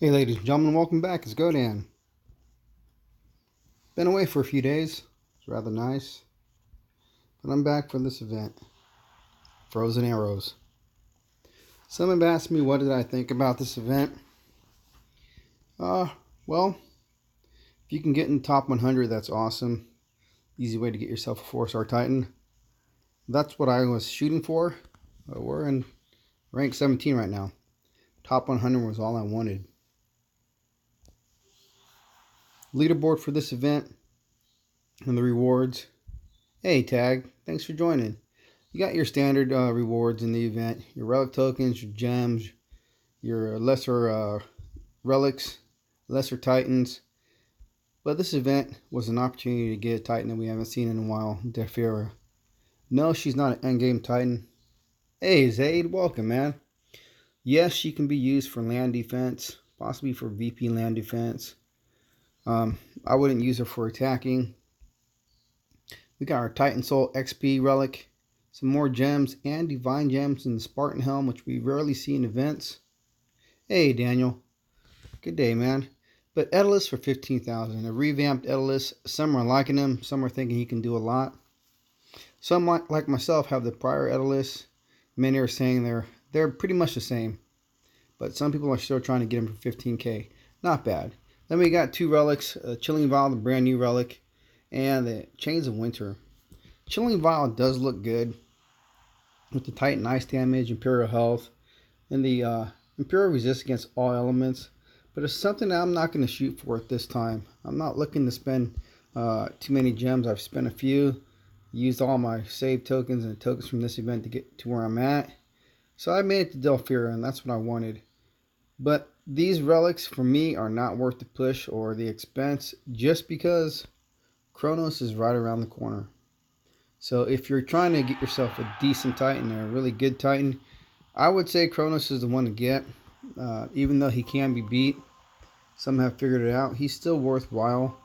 Hey ladies and gentlemen, welcome back. It's Godan. Been away for a few days. It's rather nice. But I'm back for this event. Frozen Arrows. Someone asked me what did I think about this event. Well, if you can get in the top 100, that's awesome. Easy way to get yourself a 4-star Titan. That's what I was shooting for. We're in rank 17 right now. Top 100 was all I wanted. Leaderboard for this event and the rewards. Hey Tag, thanks for joining. You got your standard rewards in the event. Your relic tokens, your gems, your lesser relics, lesser titans. But this event was an opportunity to get a titan that we haven't seen in a while, Defira. No, she's not an endgame titan. Hey Zaid, welcome man. Yes, she can be used for land defense, possibly for VP land defense. I wouldn't use her for attacking. We got our Titan Soul XP relic, some more gems and divine gems in the Spartan helm, which we rarely see in events. Hey Daniel, good day man. But Edalus for 15,000, a revamped Edalus. Some are liking him, some are thinking he can do a lot. Some like myself have the prior Edalus. Many are saying they're pretty much the same, but some people are still trying to get him for 15k. Not bad. Then we got two relics, Chilling Vial, the brand new relic, and the Chains of Winter. Chilling Vial does look good with the Titan Ice damage, Imperial Health, and the Imperial Resist against all elements. But it's something that I'm not going to shoot for at this time. I'm not looking to spend too many gems. I've spent a few, used all my save tokens and tokens from this event to get to where I'm at. So I made it to Delphira, and that's what I wanted. But these relics for me are not worth the push or the expense just because Kronos is right around the corner. So if you're trying to get yourself a decent Titan or a really good Titan, I would say Kronos is the one to get. Even though he can be beat, some have figured it out, he's still worthwhile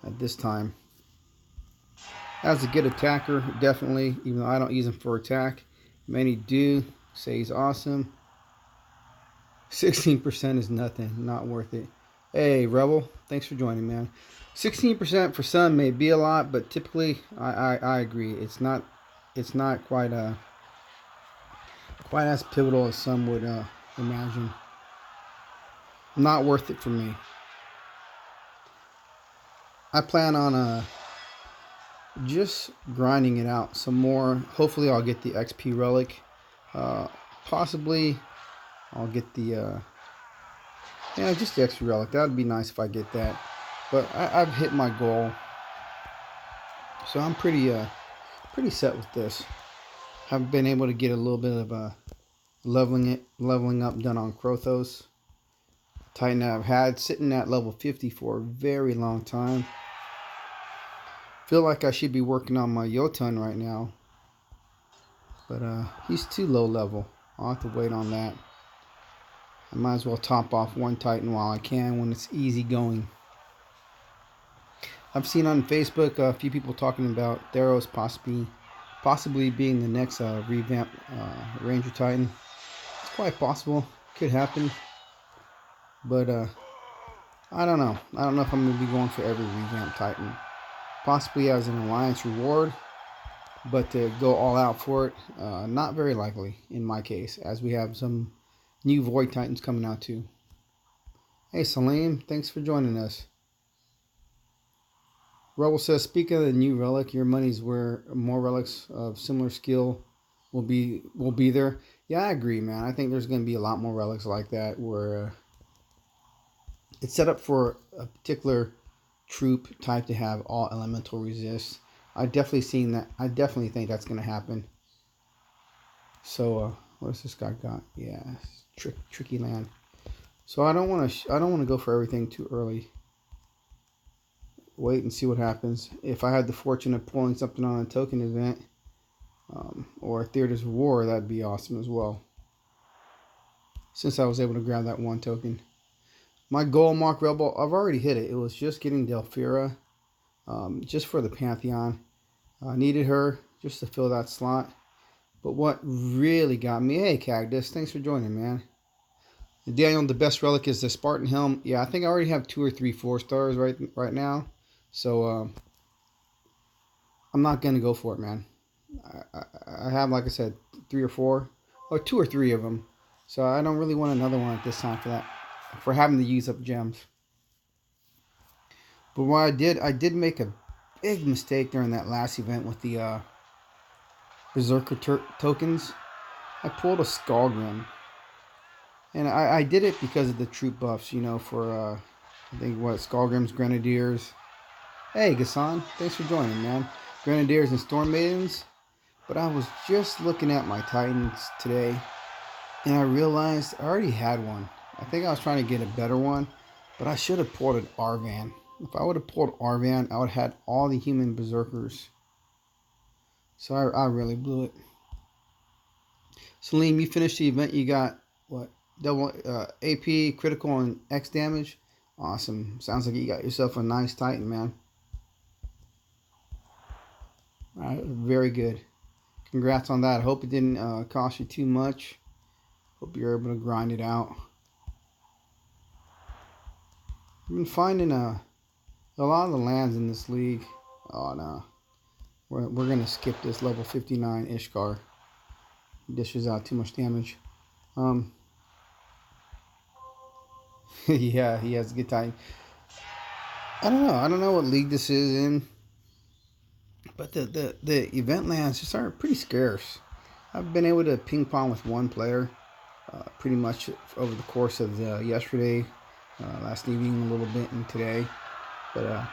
at this time. As a good attacker, definitely, even though I don't use him for attack. Many do say he's awesome. 16% is nothing, not worth it. Hey Rebel, thanks for joining man. 16% for some may be a lot, but typically I agree. It's not quite as pivotal as some would imagine. Not worth it for me. I plan on just grinding it out some more. Hopefully I'll get the XP relic. Possibly I'll get the just the XP relic. That would be nice if I get that. But I've hit my goal, so I'm pretty set with this. I've been able to get a little bit of leveling up done on Krothos. Titan I've had sitting at level 50 for a very long time. Feel like I should be working on my Jotun right now, but he's too low level. I'll have to wait on that. I might as well top off one Titan while I can when it's easy going. I've seen on Facebook a few people talking about Theros possibly being the next revamped Ranger Titan. It's quite possible. Could happen. But I don't know. I don't know if I'm going to be going for every revamped Titan. Possibly as an alliance reward. But to go all out for it, not very likely in my case, as we have some new Void Titans coming out too. Hey Salim, thanks for joining us. Rebel says, speaking of the new relic, your money's where more relics of similar skill will be there. Yeah, I agree, man. I think there's going to be a lot more relics like that where it's set up for a particular troop type to have all elemental resist. I definitely seen that. I definitely think that's going to happen. So, what has this guy got? Yeah, tricky land. So I don't want to go for everything too early. Wait and see what happens. If I had the fortune of pulling something on a token event or a Theaters of War, that'd be awesome as well. Since I was able to grab that one token. My goal, Mark Rebel, I've already hit it. It was just getting Delphira just for the Pantheon. I needed her just to fill that slot. But what really got me, hey Cactus, thanks for joining, man. Daniel, the best relic is the Spartan helm. Yeah, I think I already have 2 or 3 4-stars right now. So I'm not gonna go for it, man. I have, like I said, 3 or 4, or 2 or 3 of them. So I don't really want another one at this time for having to use up gems. But what I did make a big mistake during that last event with the Berserker tokens. I pulled a Skullgrim. And I did it because of the troop buffs, you know, for, I think, what, Skullgrims, Grenadiers. Hey, Godan, thanks for joining, man. Grenadiers and Storm Maidens. But I was just looking at my Titans today, and I realized I already had one. I think I was trying to get a better one, but I should have pulled an Arvan. If I would have pulled Arvan, I would have had all the human Berserkers. So I really blew it. Salim, you finished the event. You got, what, double AP, critical, and X damage. Awesome. Sounds like you got yourself a nice Titan, man. All right, very good. Congrats on that. I hope it didn't cost you too much. Hope you're able to grind it out. I've been finding a lot of the lands in this league. Oh no, we're gonna skip this level 59 Ishkar. He dishes out too much damage. Yeah, he has a good time. I don't know what league this is in, but the event lands just aren't pretty scarce. I've been able to ping pong with one player pretty much over the course of yesterday, last evening a little bit, and today, but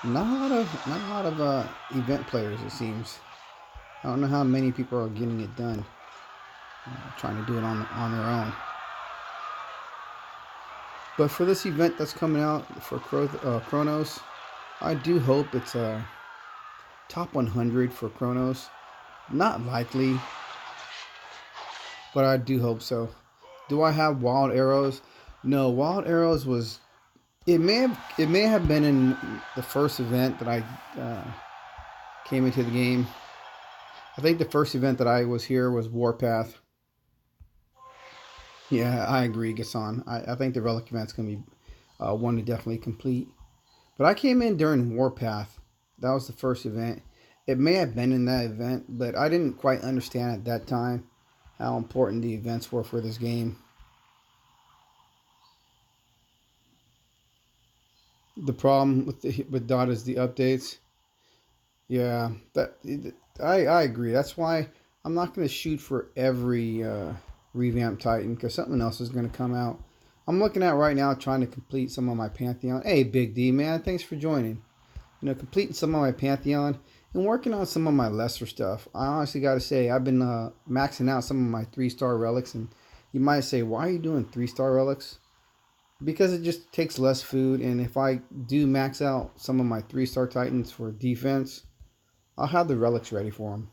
not a lot of event players, it seems. I don't know how many people are getting it done, trying to do it on their own. But for this event that's coming out for Chronos, I do hope it's a top 100 for Chronos. Not likely, but I do hope so. Do I have Wild Arrows? No, Wild Arrows was... It may have been in the first event that I came into the game. I think the first event that I was here was Warpath. Yeah, I agree, Gassan. I think the Relic event's going to be one to definitely complete. But I came in during Warpath. That was the first event. It may have been in that event, but I didn't quite understand at that time how important the events were for this game. The problem with Dot is the updates. Yeah, I agree. That's why I'm not going to shoot for every revamp Titan, because something else is going to come out. I'm looking at right now trying to complete some of my Pantheon. Hey, Big D, man, thanks for joining. You know, completing some of my Pantheon and working on some of my lesser stuff. I honestly got to say, I've been maxing out some of my 3-star relics, and you might say, why are you doing 3-star relics? Because it just takes less food, and if I do max out some of my 3-star Titans for defense, I'll have the relics ready for them.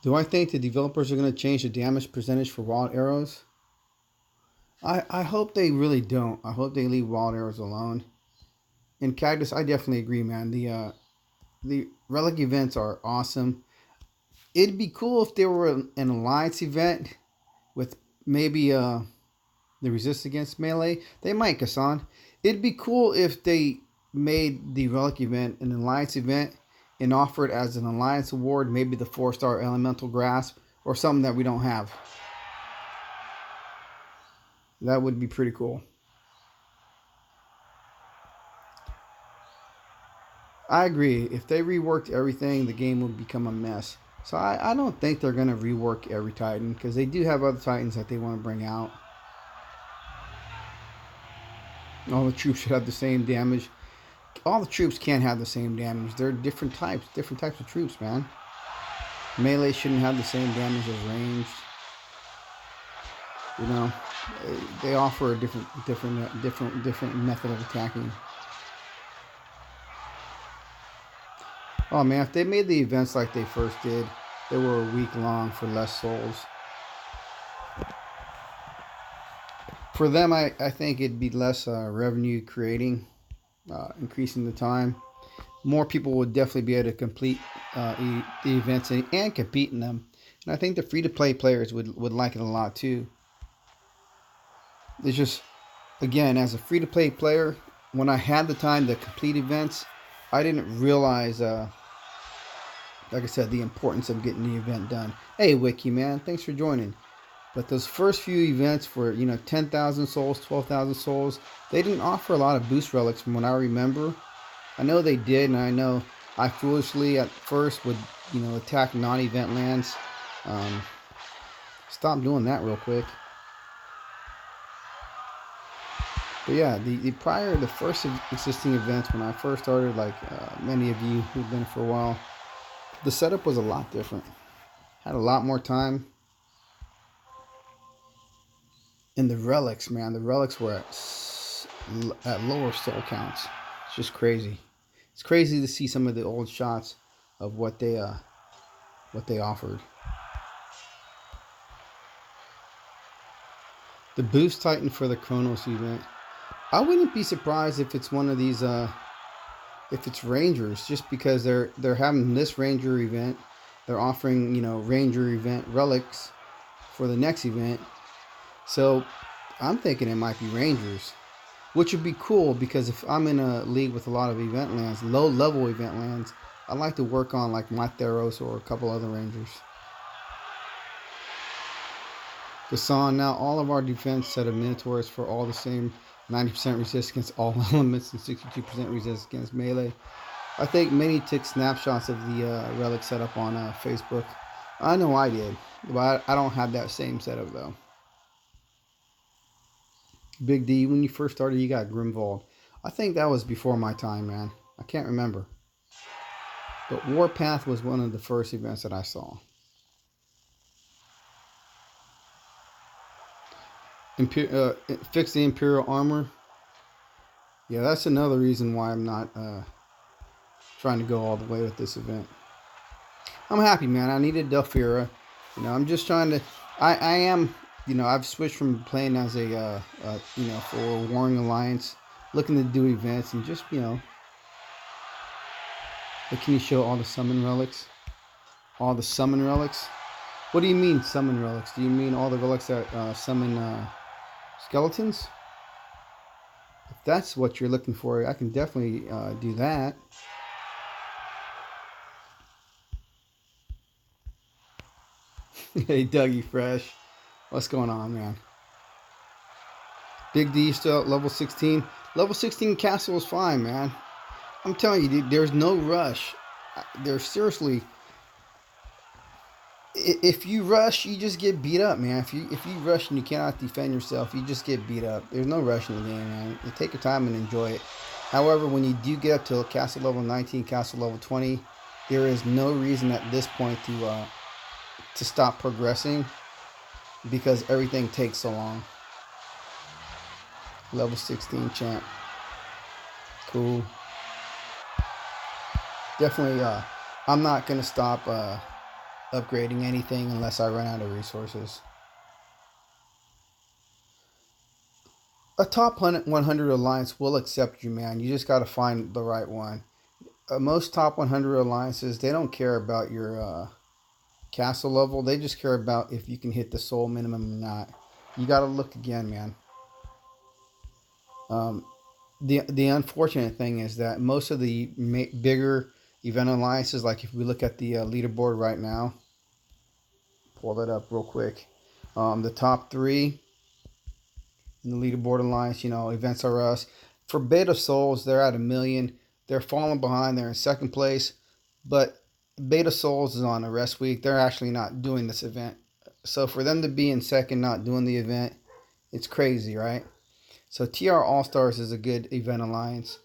Do I think the developers are going to change the damage percentage for Wild Arrows? I hope they really don't. I hope they leave Wild Arrows alone. And Cactus, I definitely agree, man. The Relic events are awesome. It'd be cool if there were an Alliance event with maybe the Resist Against Melee. They might, Kassan. It'd be cool if they made the Relic event an Alliance event and offered as an Alliance award maybe the 4-star Elemental Grasp or something that we don't have. That would be pretty cool. I agree. If they reworked everything, the game would become a mess. So I don't think they're going to rework every Titan, because they do have other Titans that they want to bring out. All the troops should have the same damage. All the troops can't have the same damage. They're different types of troops, man. Melee shouldn't have the same damage as ranged. You know, they offer a different method of attacking. Oh man, if they made the events like they first did, they were a week long for less souls. For them, I think it'd be less revenue creating, increasing the time. More people would definitely be able to complete the events and compete in them. And I think the free-to-play players would like it a lot too. It's just, again, as a free-to-play player, when I had the time to complete events, I didn't realize, like I said, the importance of getting the event done. Hey, Wiki, man, thanks for joining. But those first few events for, 10,000 souls, 12,000 souls, they didn't offer a lot of boost relics from what I remember. I know they did, and I know I foolishly at first would, attack non-event lands. Stop doing that real quick. But yeah, the first existing events when I first started, like many of you who've been for a while, the setup was a lot different. Had a lot more time. And the relics, man, the relics were at lower soul counts. It's just crazy. It's crazy to see some of the old shots of what they offered. The boost Titan for the Chronos event. I wouldn't be surprised if it's one of these if it's Rangers, just because they're having this Ranger event. They're offering, Ranger event relics for the next event. So I'm thinking it might be Rangers, which would be cool because if I'm in a league with a lot of event lands, low level event lands, I like to work on like Materos or a couple other Rangers. Godan, now all of our defense set of Minotaurs for all the same 90% resist against all elements and 62% resist against melee. I think many took snapshots of the relic setup on Facebook. I know I did, but I don't have that same setup though. Big D, when you first started, you got Grimvald. I think that was before my time, man. I can't remember. But Warpath was one of the first events that I saw. Fix the Imperial armor. Yeah, that's another reason why I'm not trying to go all the way with this event. I'm happy, man. I needed Delphira. I'm just trying to. I am. I've switched from playing as a for Warring Alliance, looking to do events and just But can you show all the summon relics? All the summon relics? What do you mean summon relics? Do you mean all the relics that summon skeletons? If that's what you're looking for, I can definitely do that. Hey, Dougie Fresh. What's going on, man? Big D still at level 16. Level 16 castle is fine, man. I'm telling you, dude, there's no rush. There's seriously... If you rush, you just get beat up, man. If you rush and you cannot defend yourself, you just get beat up. There's no rush in the game, man. You take your time and enjoy it. However, when you do get up to castle level 19, castle level 20, there is no reason at this point to stop progressing because everything takes so long. Level 16 champ. Cool. Definitely, I'm not going to stop upgrading anything unless I run out of resources. A top 100 alliance will accept you, man. You just got to find the right one. Most top 100 alliances, they don't care about your castle level. They just care about if you can hit the soul minimum or not. You got to look again, man. The unfortunate thing is that most of the bigger event alliances, like if we look at the leaderboard right now, pull that up real quick. The top 3 in the leaderboard alliance, Events Are Us. For Beta Souls, they're at 1 million. They're falling behind. They're in second place. But Beta Souls is on a rest week. They're actually not doing this event. So for them to be in second, not doing the event, it's crazy, right? So TR All-Stars is a good event alliance.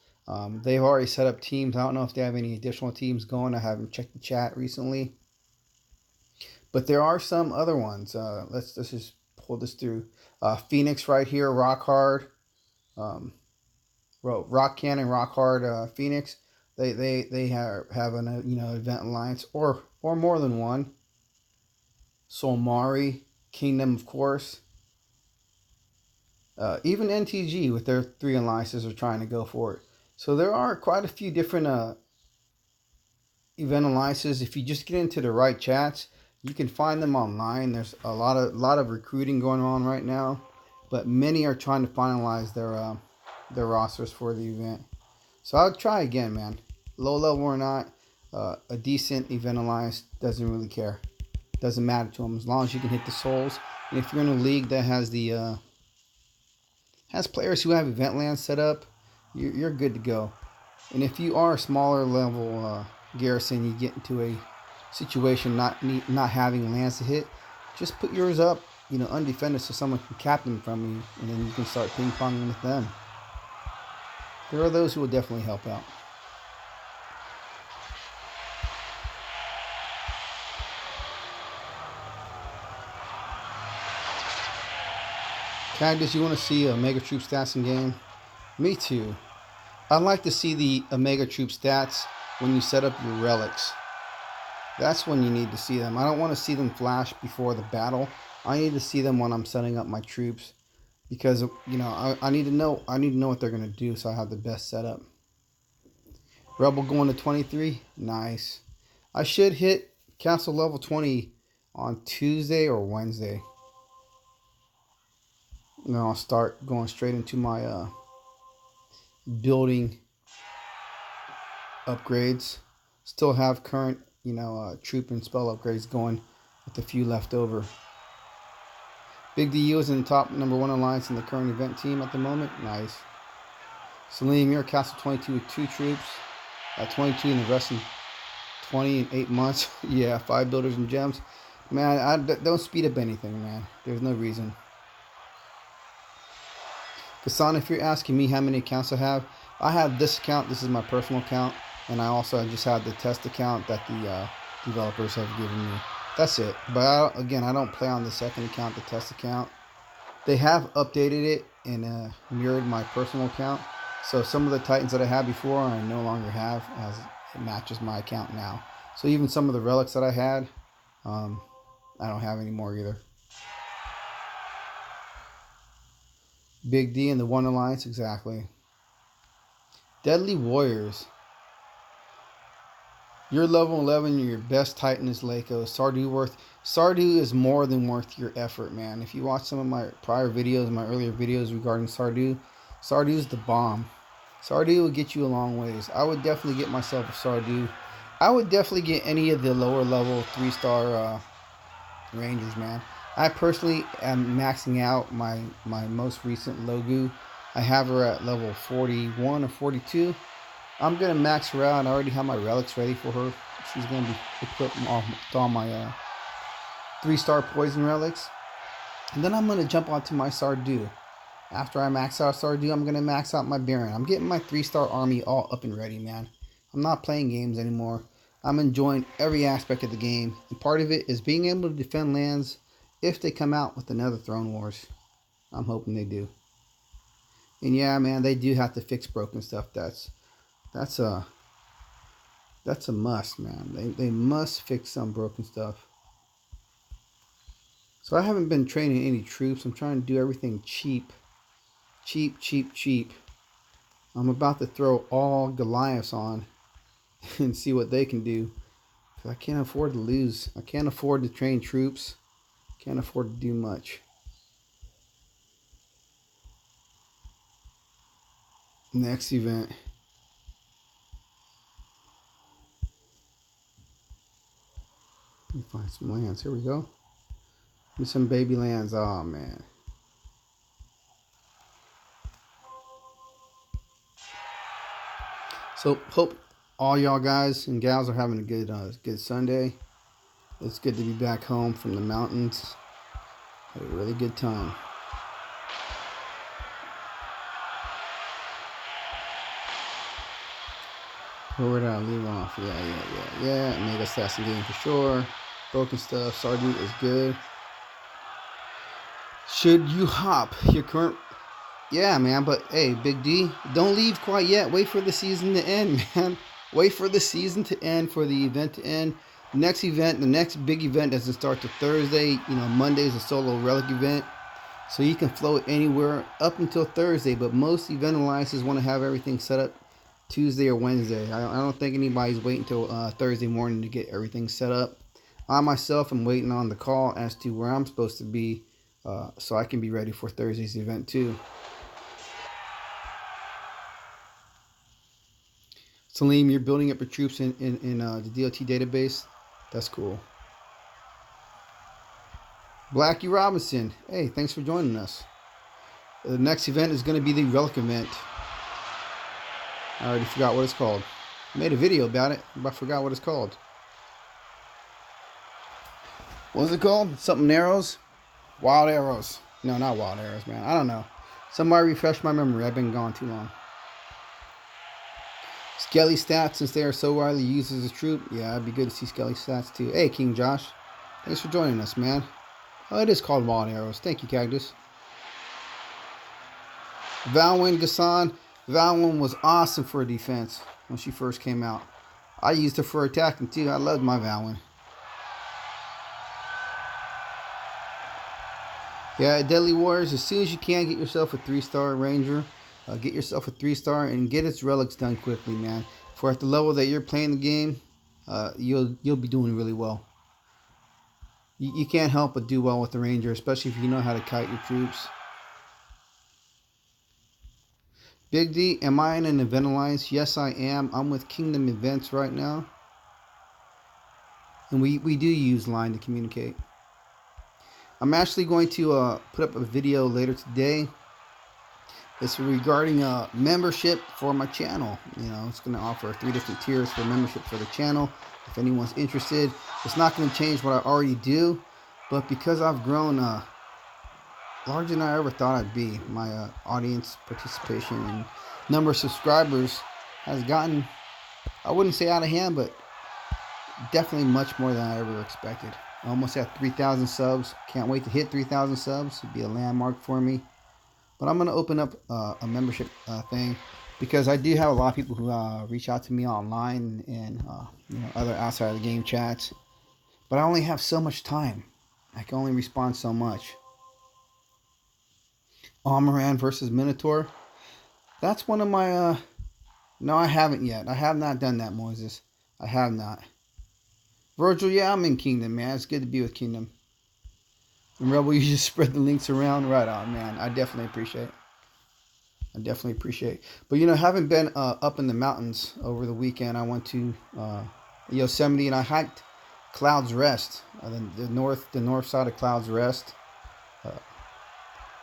They've already set up teams. I don't know if they have any additional teams going. I haven't checked the chat recently. But there are some other ones. Let's just pull this through. Phoenix right here, Rock Hard. Rock Cannon, Rock Hard, Phoenix. They have an event alliance or more than one. Solmari, Kingdom, of course. Even NTG with their 3 alliances are trying to go for it. So there are quite a few different event alliances. If you just get into the right chats, You can find them online. There's a lot of recruiting going on right now, but many are trying to finalize their rosters for the event. So I'll try again, man. Low level or not, a decent event alliance doesn't really care. Doesn't matter to them as long as you can hit the souls. And if you're in a league that has has players who have event lands set up, you're good to go. And if you are a smaller level garrison, you get into a situation not having lands to hit, just put yours up, undefended, so someone can cap them from you, and then you can start ping ponging with them. There are those who will definitely help out. Cactus, you want to see Omega Troop stats in game? Me too. I'd like to see the Omega Troop stats when you set up your relics. That's when you need to see them. I don't want to see them flash before the battle. I need to see them when I'm setting up my troops, because I need to know what they're gonna do, so I have the best setup. Rebel going to 23, nice. I should hit castle level 20 on Tuesday or Wednesday. And then I'll start going straight into my building upgrades. Still have current, troop and spell upgrades going with a few left over. Big DU is in the top #1 alliance in the current event team at the moment. Nice. Salim, you're castle 22 with 2 troops. 22 in the rest of 20 in 8 months. Yeah, 5 builders and gems. Man, don't speed up anything, man. There's no reason. Godan, if you're asking me how many accounts I have this account. This is my personal account, and I also just have the test account that the developers have given me. That's it. But I don't play on the second account, the test account. They have updated it and mirrored my personal account. So some of the Titans that I had before, I no longer have, as it matches my account now. So even some of the relics that I had, I don't have anymore either. Big D in the 1 alliance, exactly. Deadly Warriors. You're level 11, your best Titan is Lako. Sardu is more than worth your effort, man. If you watch some of my prior videos, my earlier videos regarding Sardu is the bomb. Sardu will get you a long ways. I would definitely get myself a Sardu. I would definitely get any of the lower level 3-star Rangers, man. I personally am maxing out my most recent Logu. I have her at level 41 or 42. I'm going to max her out. I already have my relics ready for her. She's going to be equipped with all my 3-star poison relics. And then I'm going to jump onto my Sardu. After I max out Sardu, I'm going to max out my Baron. I'm getting my 3-star army all up and ready, man. I'm not playing games anymore. I'm enjoying every aspect of the game. And part of it is being able to defend lands if they come out with another Throne Wars. I'm hoping they do. And yeah, man, they do have to fix broken stuff. That's a must, man. They must fix some broken stuff. So I haven't been training any troops. I'm trying to do everything cheap. Cheap. I'm about to throw all Goliaths on and see what they can do. I can't afford to lose. I can't afford to train troops. Can't afford to do much. Next event. Let me find some lands. Here we go. Give me some baby lands. Oh, man. So, hope all y'all guys and gals are having a good Sunday. It's good to be back home from the mountains. Had a really good time. Where did I leave off? Yeah. Mega assassin game for sure. Broken stuff. Sardu is good. Should you hop your current? Yeah, man. But hey, Big D, don't leave quite yet. Wait for the season to end, man. Wait for the season to end, for the event to end. The next big event doesn't start till Thursday. Monday is a solo relic event. So you can float anywhere up until Thursday. But most event alliances want to have everything set up Tuesday or Wednesday. I don't think anybody's waiting until Thursday morning to get everything set up. I myself am waiting on the call as to where I'm supposed to be, so I can be ready for Thursday's event too. Salim, you're building up your troops in the DOT database. That's cool. Blackie Robinson, hey, thanks for joining us. The next event is going to be the Relic event. I already forgot what it's called. I made a video about it, but I forgot what it's called. What was it called? Something arrows? Wild arrows. No, not wild arrows, man. I don't know. Somebody refresh my memory. I've been gone too long. Skelly stats, since they are so widely used as a troop. Yeah, it'd be good to see Skelly stats too. Hey, King Josh. Thanks for joining us, man. Oh, it is called Wild Arrows. Thank you, Cactus. Valwyn Gassan. Valwyn was awesome for defense when she first came out. I used her for attacking too. I loved my Valwyn. Yeah, Deadly Warriors, as soon as you can, get yourself a 3-star Ranger. Get yourself a 3-star and get its relics done quickly, man. For at the level that you're playing the game, you'll be doing really well. You can't help but do well with the Ranger, especially if you know how to kite your troops. Big D, am I in an event alliance? Yes, I am. I'm with Kingdom Events right now. And we do use Line to communicate. I'm actually going to put up a video later today. It's regarding membership for my channel. You know, it's going to offer 3 different tiers for membership for the channel. If anyone's interested, it's not going to change what I already do, but because I've grown larger than I ever thought I'd be, my audience participation and number of subscribers has gotten, I wouldn't say out of hand, but definitely much more than I ever expected. I almost at 3,000 subs. Can't wait to hit 3,000 subs. It'd be a landmark for me. But I'm going to open up a membership thing, because I do have a lot of people who reach out to me online and other outside of the game chats. But I only have so much time. I can only respond so much. Amaran versus Minotaur. That's one of my... No, I haven't yet. I have not done that, Moses. I have not. Virgil, yeah, I'm in Kingdom, man. It's good to be with Kingdom. And Rebel, you just spread the links around. Right on, man. I definitely appreciate it. But, having been up in the mountains over the weekend, I went to Yosemite and I hiked Cloud's Rest, the north side of Cloud's Rest.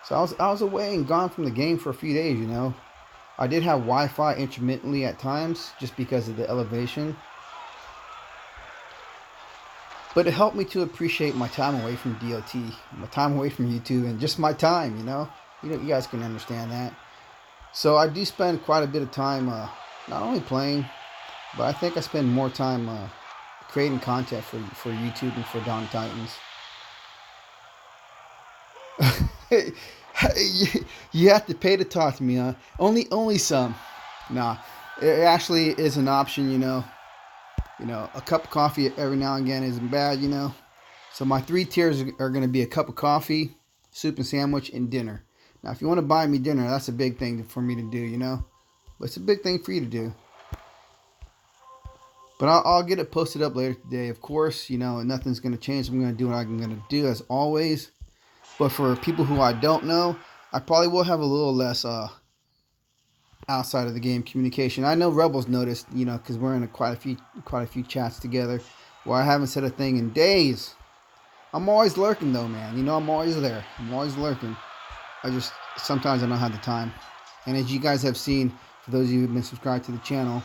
So I was away and gone from the game for a few days, I did have Wi-Fi intermittently at times just because of the elevation. But it helped me to appreciate my time away from DOT, my time away from YouTube, and just my time, You guys can understand that. So I do spend quite a bit of time not only playing, but I think I spend more time creating content for YouTube and for Dawn Titans. You have to pay to talk to me, huh? Only some. Nah, it actually is an option, a cup of coffee every now and again isn't bad, So my 3 tiers are going to be a cup of coffee, soup and sandwich, and dinner. Now, if you want to buy me dinner, that's a big thing for me to do, But it's a big thing for you to do. But I'll get it posted up later today. Of course, nothing's going to change. I'm going to do what I'm going to do as always. But for people who I don't know, I probably will have a little less outside of the game communication. I know Rebels noticed, because we're in quite a few chats together where I haven't said a thing in days. I'm always lurking though, man. I'm always there. I'm always lurking. Sometimes I don't have the time. And as you guys have seen, for those of you who've been subscribed to the channel,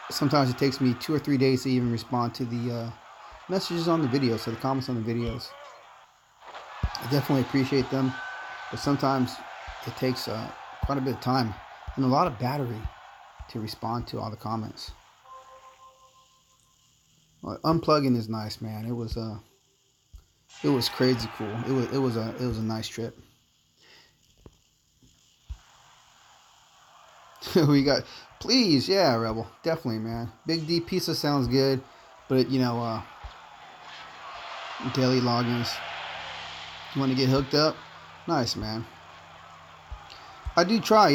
sometimes it takes me 2 or 3 days to even respond to the messages on the videos, so the comments on the videos. I definitely appreciate them, but sometimes it takes quite a bit of time and a lot of battery to respond to all the comments. Well, Unplugging is nice, man. It was crazy cool. It was a nice trip. We got, please, yeah, Rebel, definitely, man. Big D pizza sounds good, but daily logins. You want to get hooked up? Nice, man. I do try,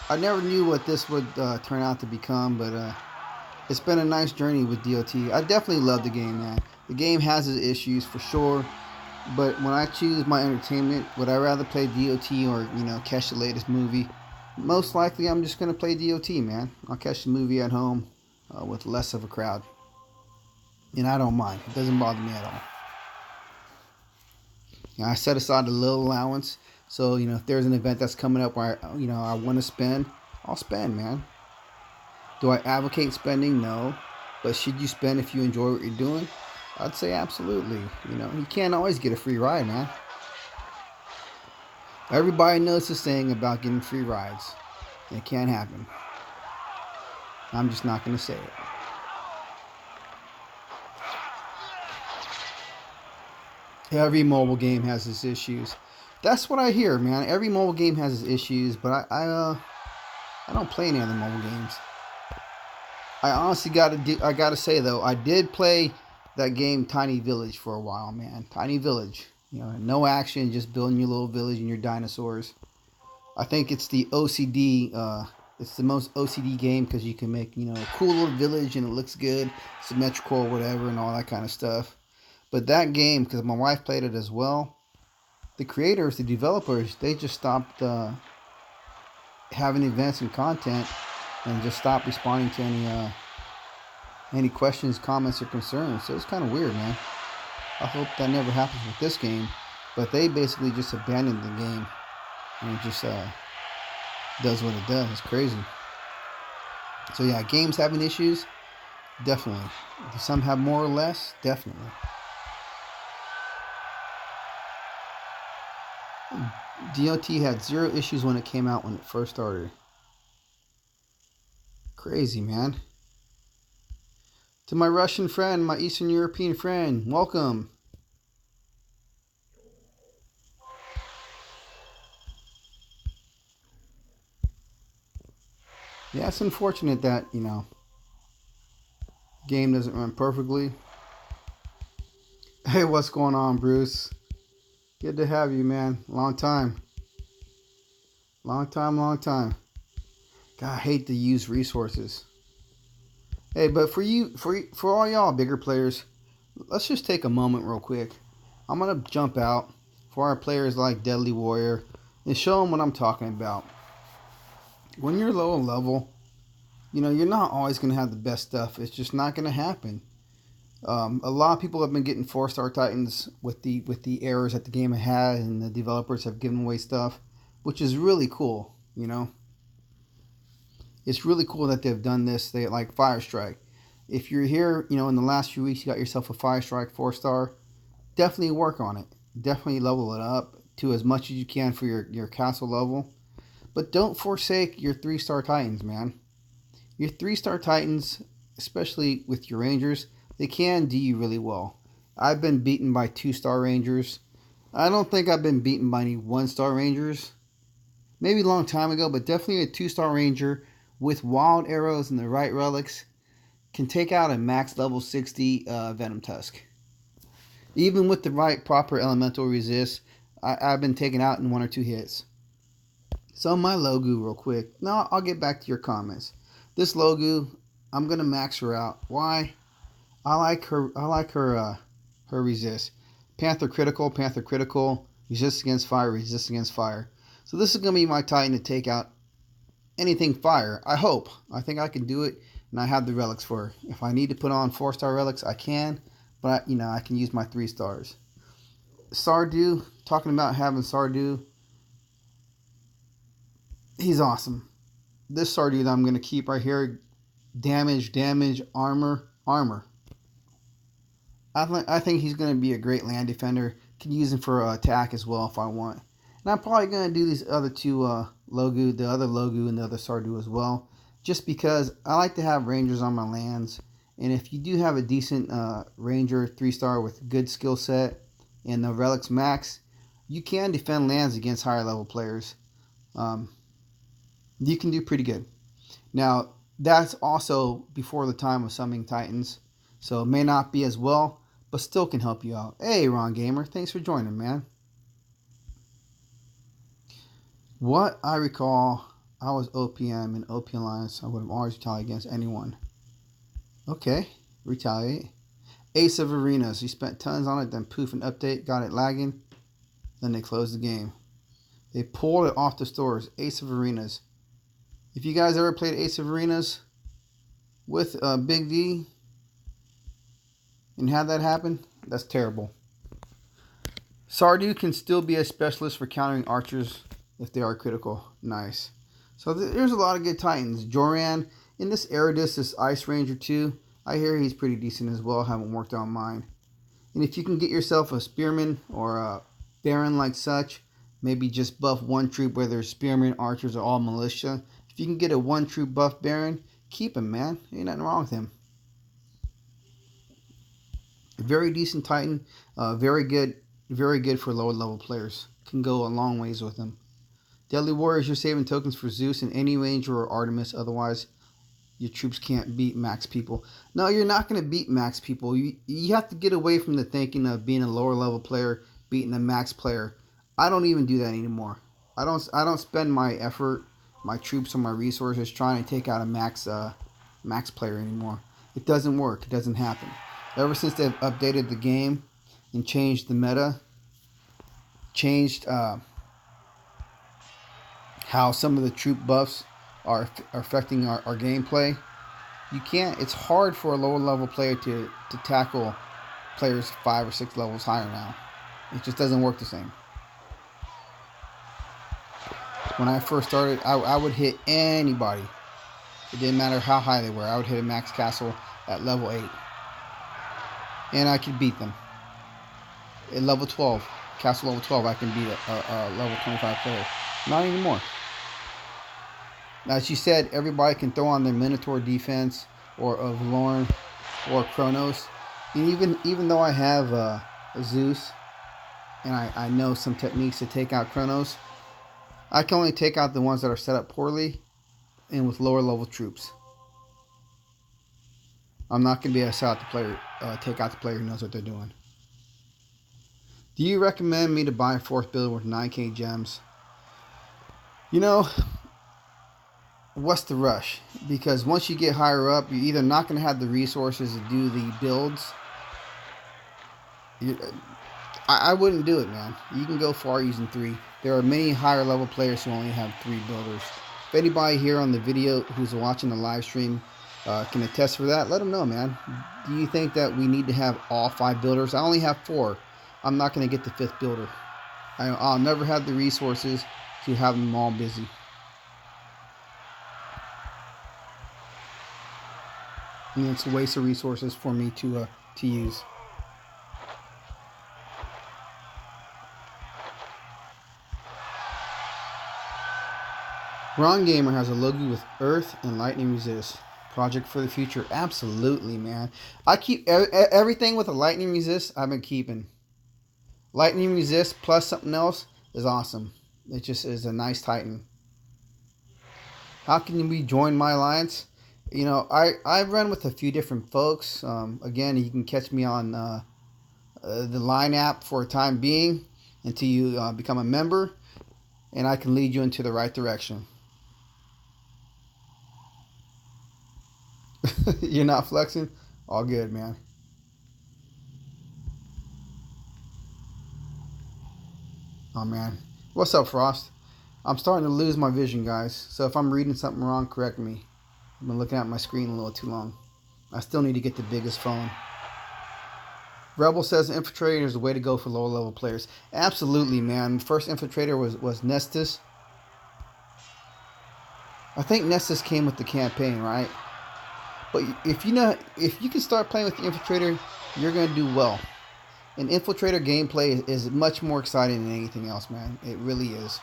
I never knew what this would turn out to become, but it's been a nice journey with DOT. I definitely love the game, man. The game has its issues for sure, but when I choose my entertainment, would I rather play DOT or catch the latest movie? Most likely, I'm just gonna play DOT, man. I'll catch the movie at home with less of a crowd, and I don't mind. It doesn't bother me at all. I set aside a little allowance, so if there's an event that's coming up where I want to spend, I'll spend, man. Do I advocate spending? No. But should you spend if you enjoy what you're doing? I'd say absolutely. You can't always get a free ride, man. Everybody knows the saying about getting free rides. It can't happen. I'm just not going to say it. Every mobile game has its issues. That's what I hear, man. Every mobile game has its issues, but I don't play any other mobile games. I honestly gotta say though, I did play that game Tiny Village for a while, man. Tiny Village, no action, just building your little village and your dinosaurs. I think it's the OCD. It's the most OCD game because you can make a cool little village and it looks good, symmetrical or whatever, and all that kind of stuff. But that game, because my wife played it as well, the creators, the developers, they just stopped having events and content, and just stopped responding to any questions, comments, or concerns. So it's kind of weird, man. I hope that never happens with this game. But they basically just abandoned the game, and it just does what it does. It's crazy. So yeah, games having issues, definitely. Do some have more or less? Definitely. DOT had 0 issues when it came out when it first started. Crazy, man. To my Russian friend, my Eastern European friend, welcome. Yeah, it's unfortunate that, game doesn't run perfectly. Hey, what's going on, Bruce? Good to have you, man. Long time. Long time. God, I hate to use resources. Hey, but for all y'all bigger players, let's just take a moment real quick. I'm going to jump out for our players like Deadly Warrior and show them what I'm talking about. When you're low level, you're not always going to have the best stuff. It's just not going to happen. A lot of people have been getting 4-star Titans with the errors that the game had, and the developers have given away stuff, which is really cool. It's really cool that they've done this. They like Fire Strike. If you're here, in the last few weeks, you got yourself a Fire Strike 4-star. Definitely work on it. Definitely level it up to as much as you can for your castle level. But don't forsake your 3-star Titans, man. Your 3-star Titans, especially with your Rangers, they can do you really well. I've been beaten by 2-star Rangers. I don't think I've been beaten by any 1-star Rangers. Maybe a long time ago, but definitely a 2-star Ranger with wild arrows and the right relics can take out a max level 60 Venom Tusk. Even with the right proper elemental resist, I've been taken out in 1 or 2 hits. So my Logu real quick. Now I'll get back to your comments. This Logu, I'm gonna max her out. Why? I like her resist. Panther critical, resist against fire. So this is gonna be my Titan to take out anything fire. I hope. I think I can do it, and I have the relics for her. If I need to put on 4-star relics, I can, but I can use my 3 stars. Sardu, talking about having Sardu, he's awesome. This Sardu that I'm going to keep right here, damage, armor. I think he's going to be a great land defender. Can use him for attack as well if I want. And I'm probably going to do these other 2 Logu, the other Logu and the other Sardu as well, just because I like to have Rangers on my lands. And if you do have a decent Ranger 3-star with good skill set and the relics max, you can defend lands against higher level players. You can do pretty good. Now, that's also before the time of summoning Titans, so it may not be as well, but still can help you out. Hey, Ron Gamer, thanks for joining, man. What I recall, I was OPM in OP Alliance. I would have always retaliated against anyone. Okay, retaliate. Ace of Arenas. You spent tons on it, then poof, an update, got it lagging. Then they closed the game. They pulled it off the stores. Ace of Arenas. If you guys ever played Ace of Arenas with Big D and had that happen, that's terrible. Sardu can still be a specialist for countering archers if they are critical. Nice. So there's a lot of good Titans. Joran, in this Eridus, this Ice Ranger 2, I hear he's pretty decent as well. Haven't worked on mine. And if you can get yourself a Spearman or a Baron like such, maybe just buff one troop, whether Spearman, archers, or all militia. If you can get a one troop buff Baron, keep him, man. Ain't nothing wrong with him. Very decent Titan. Very good for lower level players. Can go a long ways with him. Deadly Warriors, you're saving tokens for Zeus and any Ranger or Artemis. Otherwise, your troops can't beat max people. No, you're not going to beat max people. You have to get away from the thinking of being a lower level player beating a max player. I don't even do that anymore. I don't spend my effort, my troops, or my resources trying to take out a max player anymore. It doesn't work. It doesn't happen. Ever since they've updated the game and changed the meta, changed how some of the troop buffs are affecting our gameplay, you can't. It's hard for a lower level player to tackle players 5 or 6 levels higher now. It just doesn't work the same. When I first started, I would hit anybody. It didn't matter how high they were. I would hit a max castle at level 8. And I could beat them. At level 12, castle level 12, I can beat a level 25 player. Not anymore. Now, as you said, everybody can throw on their Minotaur defense or of Lorne or Kronos. And even though I have a Zeus and I know some techniques to take out Kronos, I can only take out the ones that are set up poorly and with lower level troops. I'm not going to be able to take out the player who knows what they're doing. Do you recommend me to buy a 4th build with 9k gems? You know, what's the rush? Because once you get higher up, you're either not going to have the resources to do the builds. I wouldn't do it, man. You can go far using 3. There are many higher level players who only have 3 builders. If anybody here on the video who's watching the live stream can attest for that, let them know, man. Do you think that we need to have all 5 builders? I only have 4. I'm not going to get the 5th builder. I'll never have the resources to have them all busy. And it's a waste of resources for me to use. Ron Gamer has a Logi with Earth and Lightning Resist. Project for the future. Absolutely, man. I keep everything with a Lightning Resist. I've been keeping. Lightning Resist plus something else is awesome. It just is a nice Titan. How can we join my alliance? You know, I run with a few different folks. Again, you can catch me on the Line app for a time being until you become a member, and I can lead you into the right direction. You're not flexing? All good, man. Oh, man. What's up, Frost? I'm starting to lose my vision, guys. So if I'm reading something wrong, correct me. I've been looking at my screen a little too long. I still need to get the biggest phone. Rebel says Infiltrator is the way to go for lower level players. Absolutely, man. First Infiltrator was Nestus. I think Nestus came with the campaign, right? But if you can start playing with the Infiltrator, you're going to do well. And Infiltrator gameplay is much more exciting than anything else, man. It really is.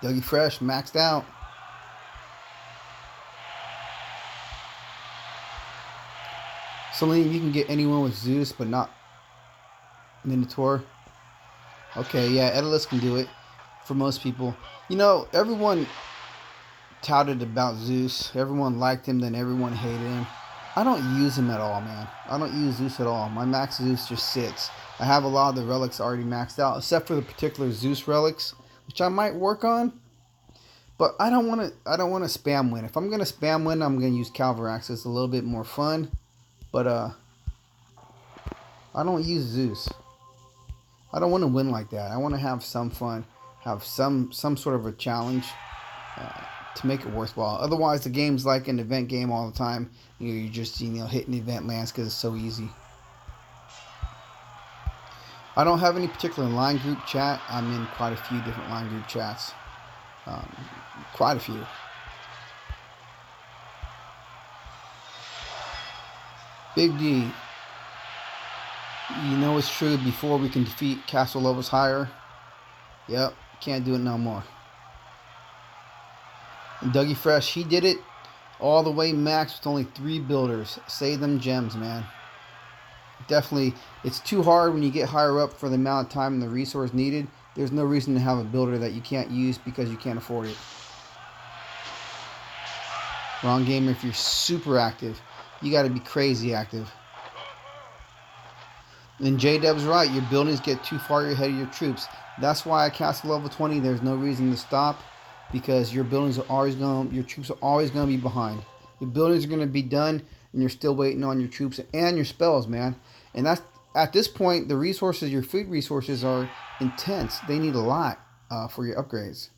Dougie Fresh, maxed out. Celine, you can get anyone with Zeus, but not Minotaur. Okay, yeah, Edalus can do it for most people. You know, everyone touted about Zeus. Everyone liked him, then everyone hated him. I don't use him at all, man. I don't use Zeus at all. My max Zeus just sits. I have a lot of the relics already maxed out, except for the particular Zeus relics, which I might work on. But I don't want to spam win. If I'm gonna spam win, I'm gonna use Calvarax. It's a little bit more fun. But I don't use Zeus. I don't want to win like that. I want to have some fun, have some sort of a challenge to make it worthwhile. Otherwise, the game's like an event game all the time. You're just hitting event lands because it's so easy. I don't have any particular line group chat. I'm in quite a few different line group chats. Quite a few. Big D. You know it's true. Before we can defeat castle levels higher. Yep. Can't do it no more. And Dougie Fresh, he did it all the way max with only 3 builders. Save them gems, man. Definitely, it's too hard when you get higher up for the amount of time and the resource needed. There's no reason to have a builder that you can't use because you can't afford it. Wrong gamer, if you're super active, you got to be crazy active. And J-Dub's right, your buildings get too far ahead of your troops. That's why at castle level 20, there's no reason to stop, because your buildings are always your troops are always going to be behind. Your buildings are going to be done, and you're still waiting on your troops and your spells, man. And that's at this point, the resources, your food resources are intense. They need a lot for your upgrades.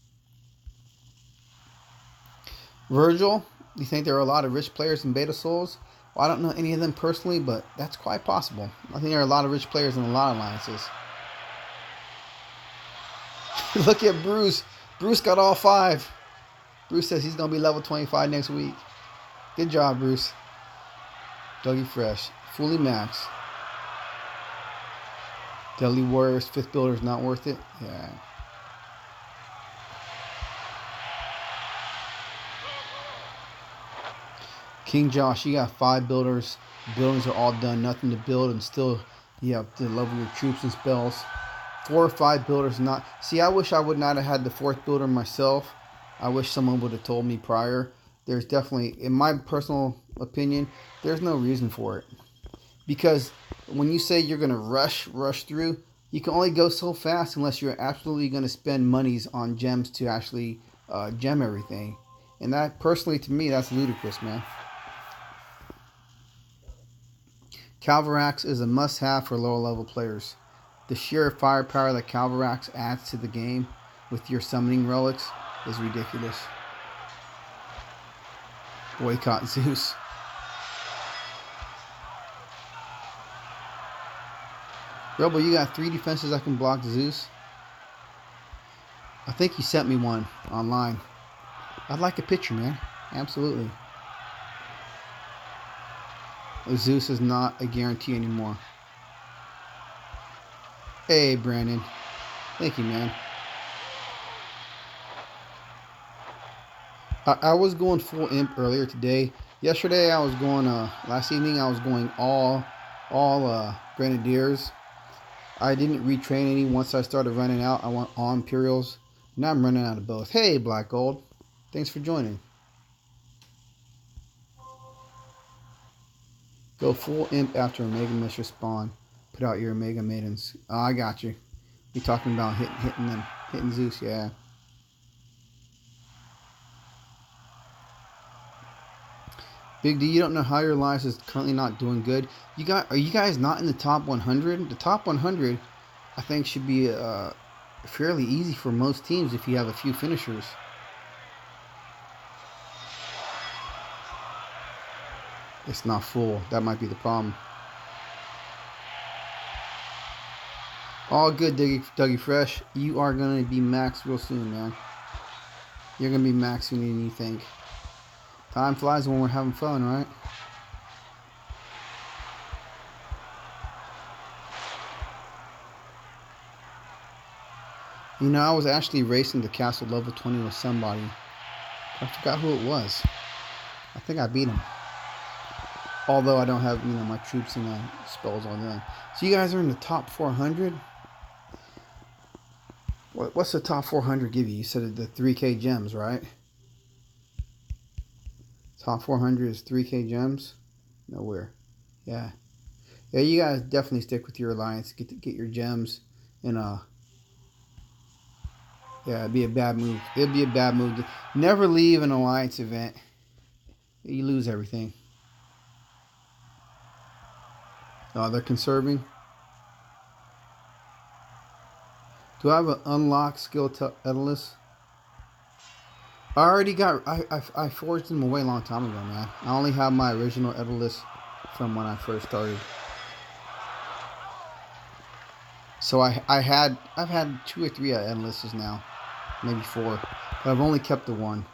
Virgil, do you think there are a lot of rich players in Beta Souls? Well, I don't know any of them personally, but that's quite possible. I think there are a lot of rich players in a lot of alliances. Look at Bruce. Bruce got all 5. Bruce says he's going to be level 25 next week. Good job, Bruce. Dougie Fresh. Fully max. Deadly Warriors, 5th builder is not worth it. Yeah. King Josh, you got 5 builders. Buildings are all done. Nothing to build, and still you have to level your troops and spells. 4 or 5 builders not. See, I wish I would not have had the 4th builder myself. I wish someone would have told me prior. There's definitely, in my personal opinion, there's no reason for it. Because when you say you're going to rush through, you can only go so fast unless you're absolutely going to spend monies on gems to actually gem everything. And that, personally, to me, that's ludicrous, man. Calvarax is a must-have for lower-level players. The sheer firepower that Calvarax adds to the game with your summoning relics is ridiculous. Boycott Zeus. Rebel, you got 3 defenses that can block Zeus? I think you sent me one online. I'd like a picture, man. Absolutely. Zeus is not a guarantee anymore. Hey, Brandon. Thank you, man. I was going full imp earlier today. Yesterday, I was going, last evening, I was going all Grenadiers. I didn't retrain any. Once I started running out, I went all Imperials. Now I'm running out of both. Hey, Black Gold. Thanks for joining. Go full imp after Omega Mistress spawn. Put out your Omega Maidens. Oh, I got you. You're talking about hitting Zeus, yeah. Big D, you don't know how your alliance is currently not doing good. Are you guys not in the top 100? The top 100, I think, should be fairly easy for most teams if you have a few finishers. It's not full. That might be the problem. All good, Dougie Fresh. You are going to be maxed real soon, man. You're going to be maxed sooner than you think. Time flies when we're having fun, right? You know, I was actually racing the castle level 20 with somebody. I forgot who it was. I think I beat him. Although I don't have, my troops and spells on them. So you guys are in the top 400? What's the top 400 give you? You said the 3K gems, right? Top 400 is 3K gems? Nowhere. Yeah. Yeah, you guys definitely stick with your alliance. Get your gems. And Yeah, it'd be a bad move. It'd be a bad move. Never leave an alliance event. You lose everything. Oh, they're conserving. Do I have an unlocked skill Edalus? I already got. I forged them away a long time ago, man. I only have my original Edalus from when I first started. So I've had 2 or 3 Edaluses now, maybe 4, but I've only kept the 1.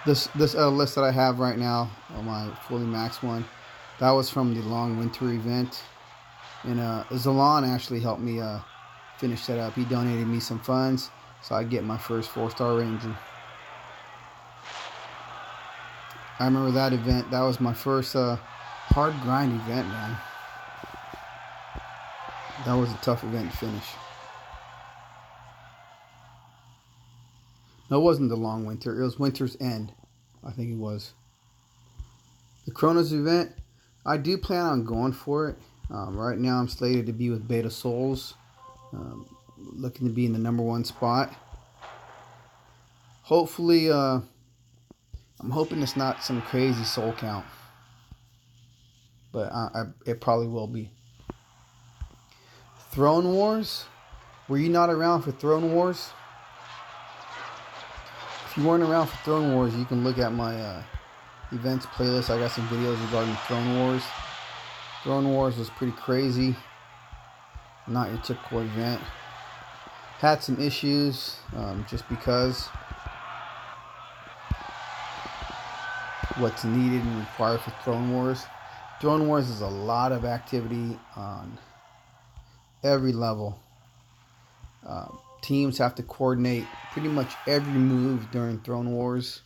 This list that I have right now, my fully maxed one, that was from the long winter event, and Zalan actually helped me finish that up. He donated me some funds, so I get my first 4-star ranger. I remember that event. That was my first hard grind event, man. That was a tough event to finish. No, it wasn't the long winter. It was winter's end, I think it was. The Kronos event, I do plan on going for it. Right now I'm slated to be with Beta Souls. Looking to be in the #1 spot. Hopefully, I'm hoping it's not some crazy soul count. But it probably will be. Throne Wars? Were you not around for Throne Wars? If you weren't around for Throne Wars, you can look at my events playlist. I got some videos regarding Throne Wars. Throne Wars was pretty crazy. Not your typical event. Had some issues just because what's needed and required for Throne Wars. Throne Wars is a lot of activity on every level. Teams have to coordinate pretty much every move during Throne Wars.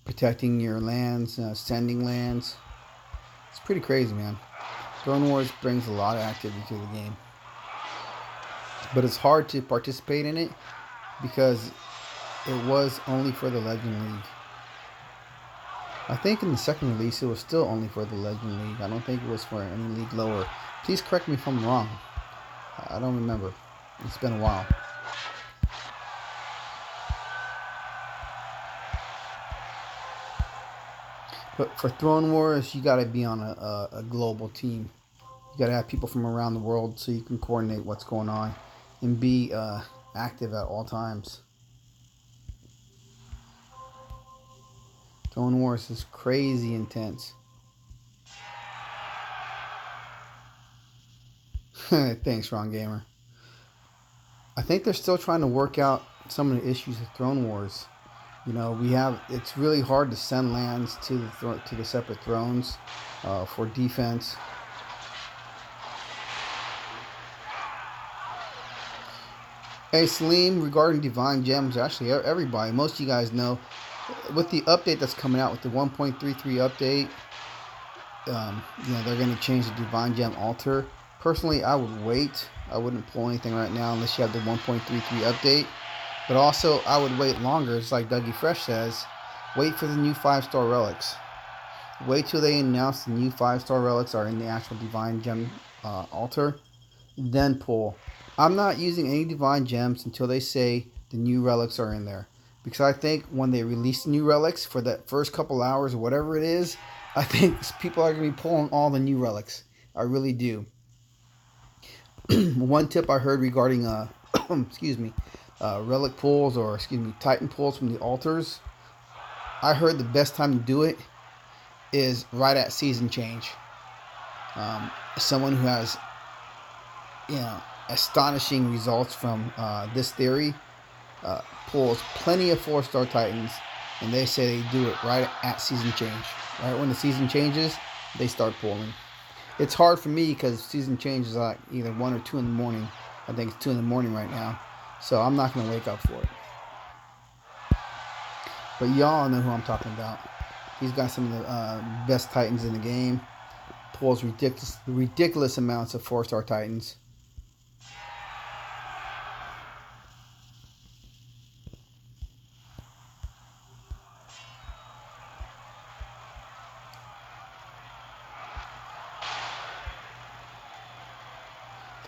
Protecting your lands, sending lands. It's pretty crazy, man. Throne Wars brings a lot of activity to the game. But it's hard to participate in it because it was only for the Legend League. I think in the second release it was still only for the Legend League. I don't think it was for any league lower. Please correct me if I'm wrong. I don't remember. It's been a while. But for Throne Wars, you got to be on a global team. You got to have people from around the world so you can coordinate what's going on and be active at all times. Throne Wars is crazy intense. Thanks, Ron Gamer. I think they're still trying to work out some of the issues of Throne Wars. You know, it's really hard to send lands to the separate thrones for defense. Hey, Salim, regarding Divine Gems, actually, everybody, most of you guys know, with the update that's coming out, with the 1.33 update, they're going to change the Divine Gem altar. Personally, I would wait. I wouldn't pull anything right now unless you have the 1.33 update. But also, I would wait longer. It's like Dougie Fresh says, wait for the new 5-star relics. Wait till they announce the new 5-star relics are in the actual Divine Gem altar. Then pull. I'm not using any Divine Gems until they say the new relics are in there. Because I think when they release the new relics for that first couple hours or whatever it is, I think people are going to be pulling all the new relics. I really do. One tip I heard regarding relic pulls or Titan pulls from the altars, I heard the best time to do it is right at season change. Someone who has astonishing results from this theory pulls plenty of 4-star Titans, and they say they do it right at season change. Right when the season changes, they start pulling. It's hard for me because season change is like either 1 or 2 in the morning. I think it's 2 in the morning right now. So I'm not going to wake up for it. But y'all know who I'm talking about. He's got some of the best Titans in the game. Pulls ridiculous amounts of 4-star Titans.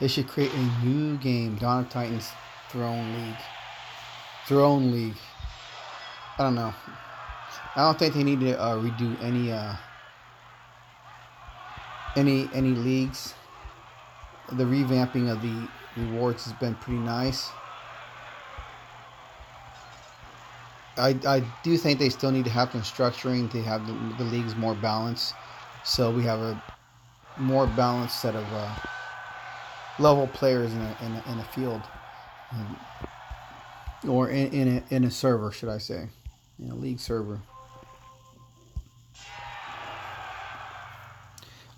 They should create a new game, Dawn of Titans Throne League. Throne League. I don't know. I don't think they need to redo any leagues. The revamping of the rewards has been pretty nice. I do think they still need to have some structuring to have the leagues more balanced, so we have a more balanced set of level players in a field, or in a server, should I say, in a league server.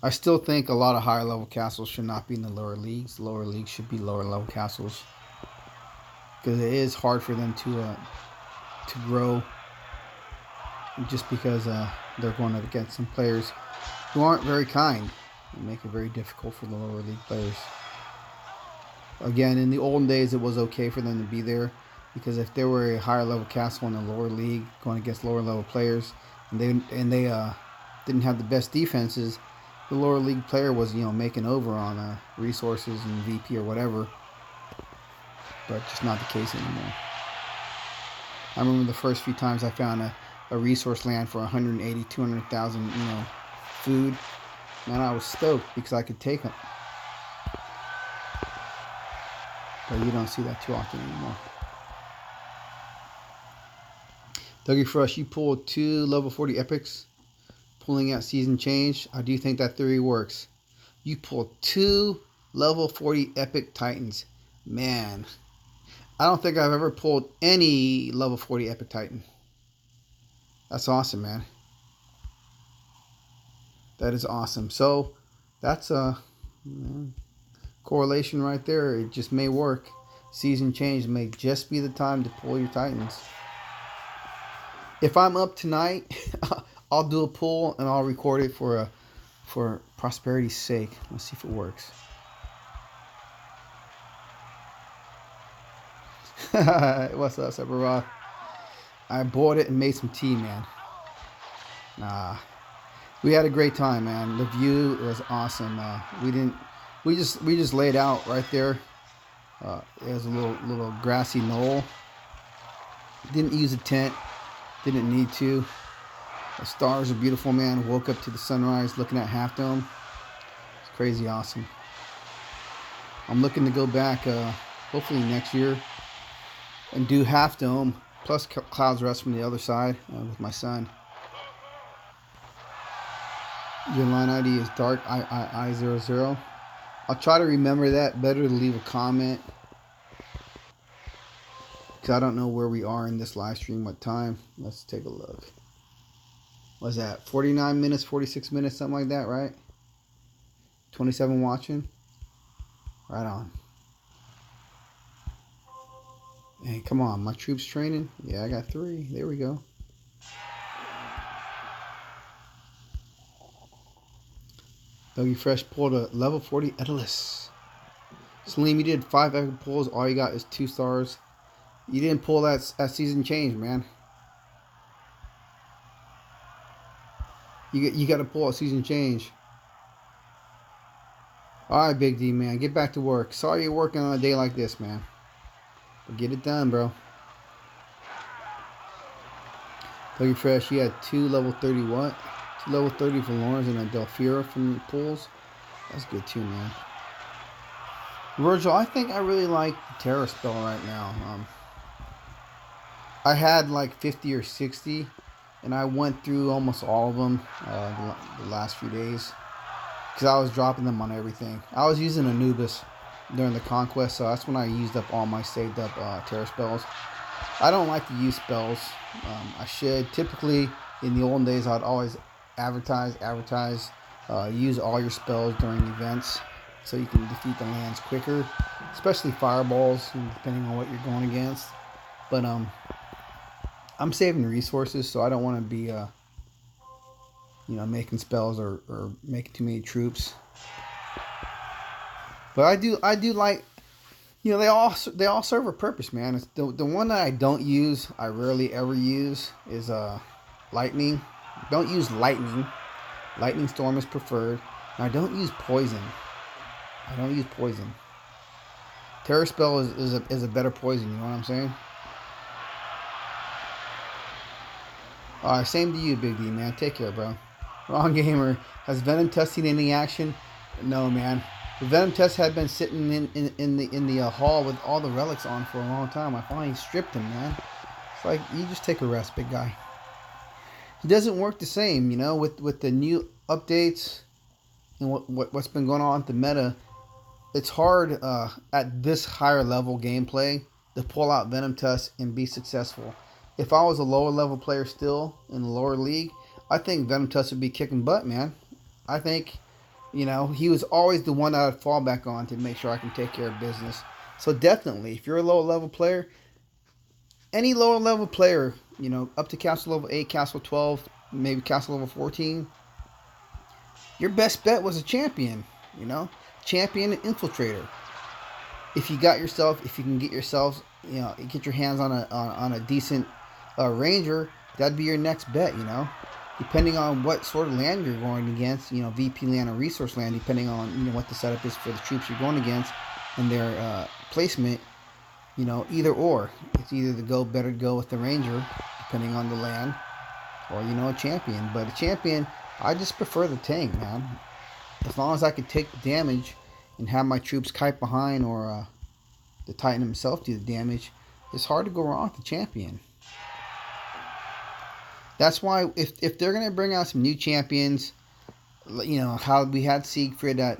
I still think a lot of higher level castles should not be in the lower leagues. The lower leagues should be lower level castles, because it is hard for them to grow, just because they're going up against some players who aren't very kind and make it very difficult for the lower league players. Again, in the olden days, it was okay for them to be there, because if they were a higher level castle in the lower league going against lower level players, and they didn't have the best defenses, the lower league player was, making over on resources and VP or whatever. But just not the case anymore. I remember the first few times I found a resource land for 180, 200,000, food. Man, I was stoked because I could take them. But you don't see that too often anymore. Dougie Fresh, you pulled 2 level 40 epics, pulling out season change. I do think that theory works. You pulled 2 level 40 epic titans. Man, I don't think I've ever pulled any level 40 epic titan. That's awesome, man. That is awesome. So that's a correlation right there. It just may work. Season change may just be the time to pull your titans. If I'm up tonight, I'll do a pull and I'll record it for prosperity's sake. Let's see if it works. What's up, Sephiroth? I bought it and made some tea, man. We had a great time, man. The view was awesome. We just laid out right there. It was a little grassy knoll. Didn't use a tent. Didn't need to. The stars are beautiful, man. Woke up to the sunrise looking at Half Dome. It's crazy awesome. I'm looking to go back hopefully next year and do Half Dome plus Cloud's Rest from the other side with my son. Your line ID is dark I00. I'll try to remember that. Better to leave a comment, because I don't know where we are in this live stream, what time. Let's take a look. What's that? 49 minutes, 46 minutes, something like that, right? 27 watching. Right on. Hey, come on. My troops training. Yeah, I got 3. There we go. Dougie Fresh pulled a level 40 Edalus. Salim, you did 5 epic pulls. All you got is 2 stars. You didn't pull that season change, man. You got to pull a season change. Alright, Big D, man. Get back to work. Sorry you're working on a day like this, man. But get it done, bro. Dougie Fresh, you had 2 level 30 what? 2 level 30 for Lawrence and a Delphira from the pulls. That's good too, man. Virgil, I think I really like the Terror spell right now. I had like 50 or 60, and I went through almost all of them the last few days, because I was dropping them on everything. I was using Anubis during the conquest, so that's when I used up all my saved up Terror spells. I don't like to use spells. I should. Typically, in the olden days, I'd always advertise, use all your spells during events so you can defeat the lands quicker, especially fireballs, depending on what you're going against. But I'm saving resources, so I don't want to be making spells or making too many troops. But I do like, they all serve a purpose, man. It's the one that I don't use, I rarely ever use, is lightning. Don't use lightning. Lightning storm is preferred. And I don't use poison. Terror Spell is a better poison, you know what I'm saying? Alright, same to you, Big D, man. Take care, bro. Wrong Gamer. Has Venom Test seen any action? No, man. The Venom Test had been sitting in the hall with all the relics on for a long time. I finally stripped him, man. It's like, you just take a rest, big guy. He doesn't work the same, you know, with the new updates and what's been going on with the meta. It's hard at this higher level gameplay to pull out Venom Tusk and be successful. If I was a lower level player still in the lower league, I think Venom Tusk would be kicking butt, man. I think, you know, he was always the one I'd fall back on to make sure I can take care of business. So definitely, if you're a lower level player, any lower level player, you know, up to castle level 8, castle 12, maybe castle level 14, your best bet was a champion, you know, champion and infiltrator. If you can get yourself, you know, get your hands on a decent ranger, that'd be your next bet, you know, depending on what sort of land you're going against, you know, VP land or resource land, depending on, you know, what the setup is for the troops you're going against and their placement, you know, either or. It's either better to go with the ranger, depending on the land, or, you know, a champion. But a champion, I just prefer the tank, man. As long as I can take the damage and have my troops kite behind, or the Titan himself do the damage, it's hard to go wrong with the champion. That's why if they're going to bring out some new champions, you know, how we had Siegfried that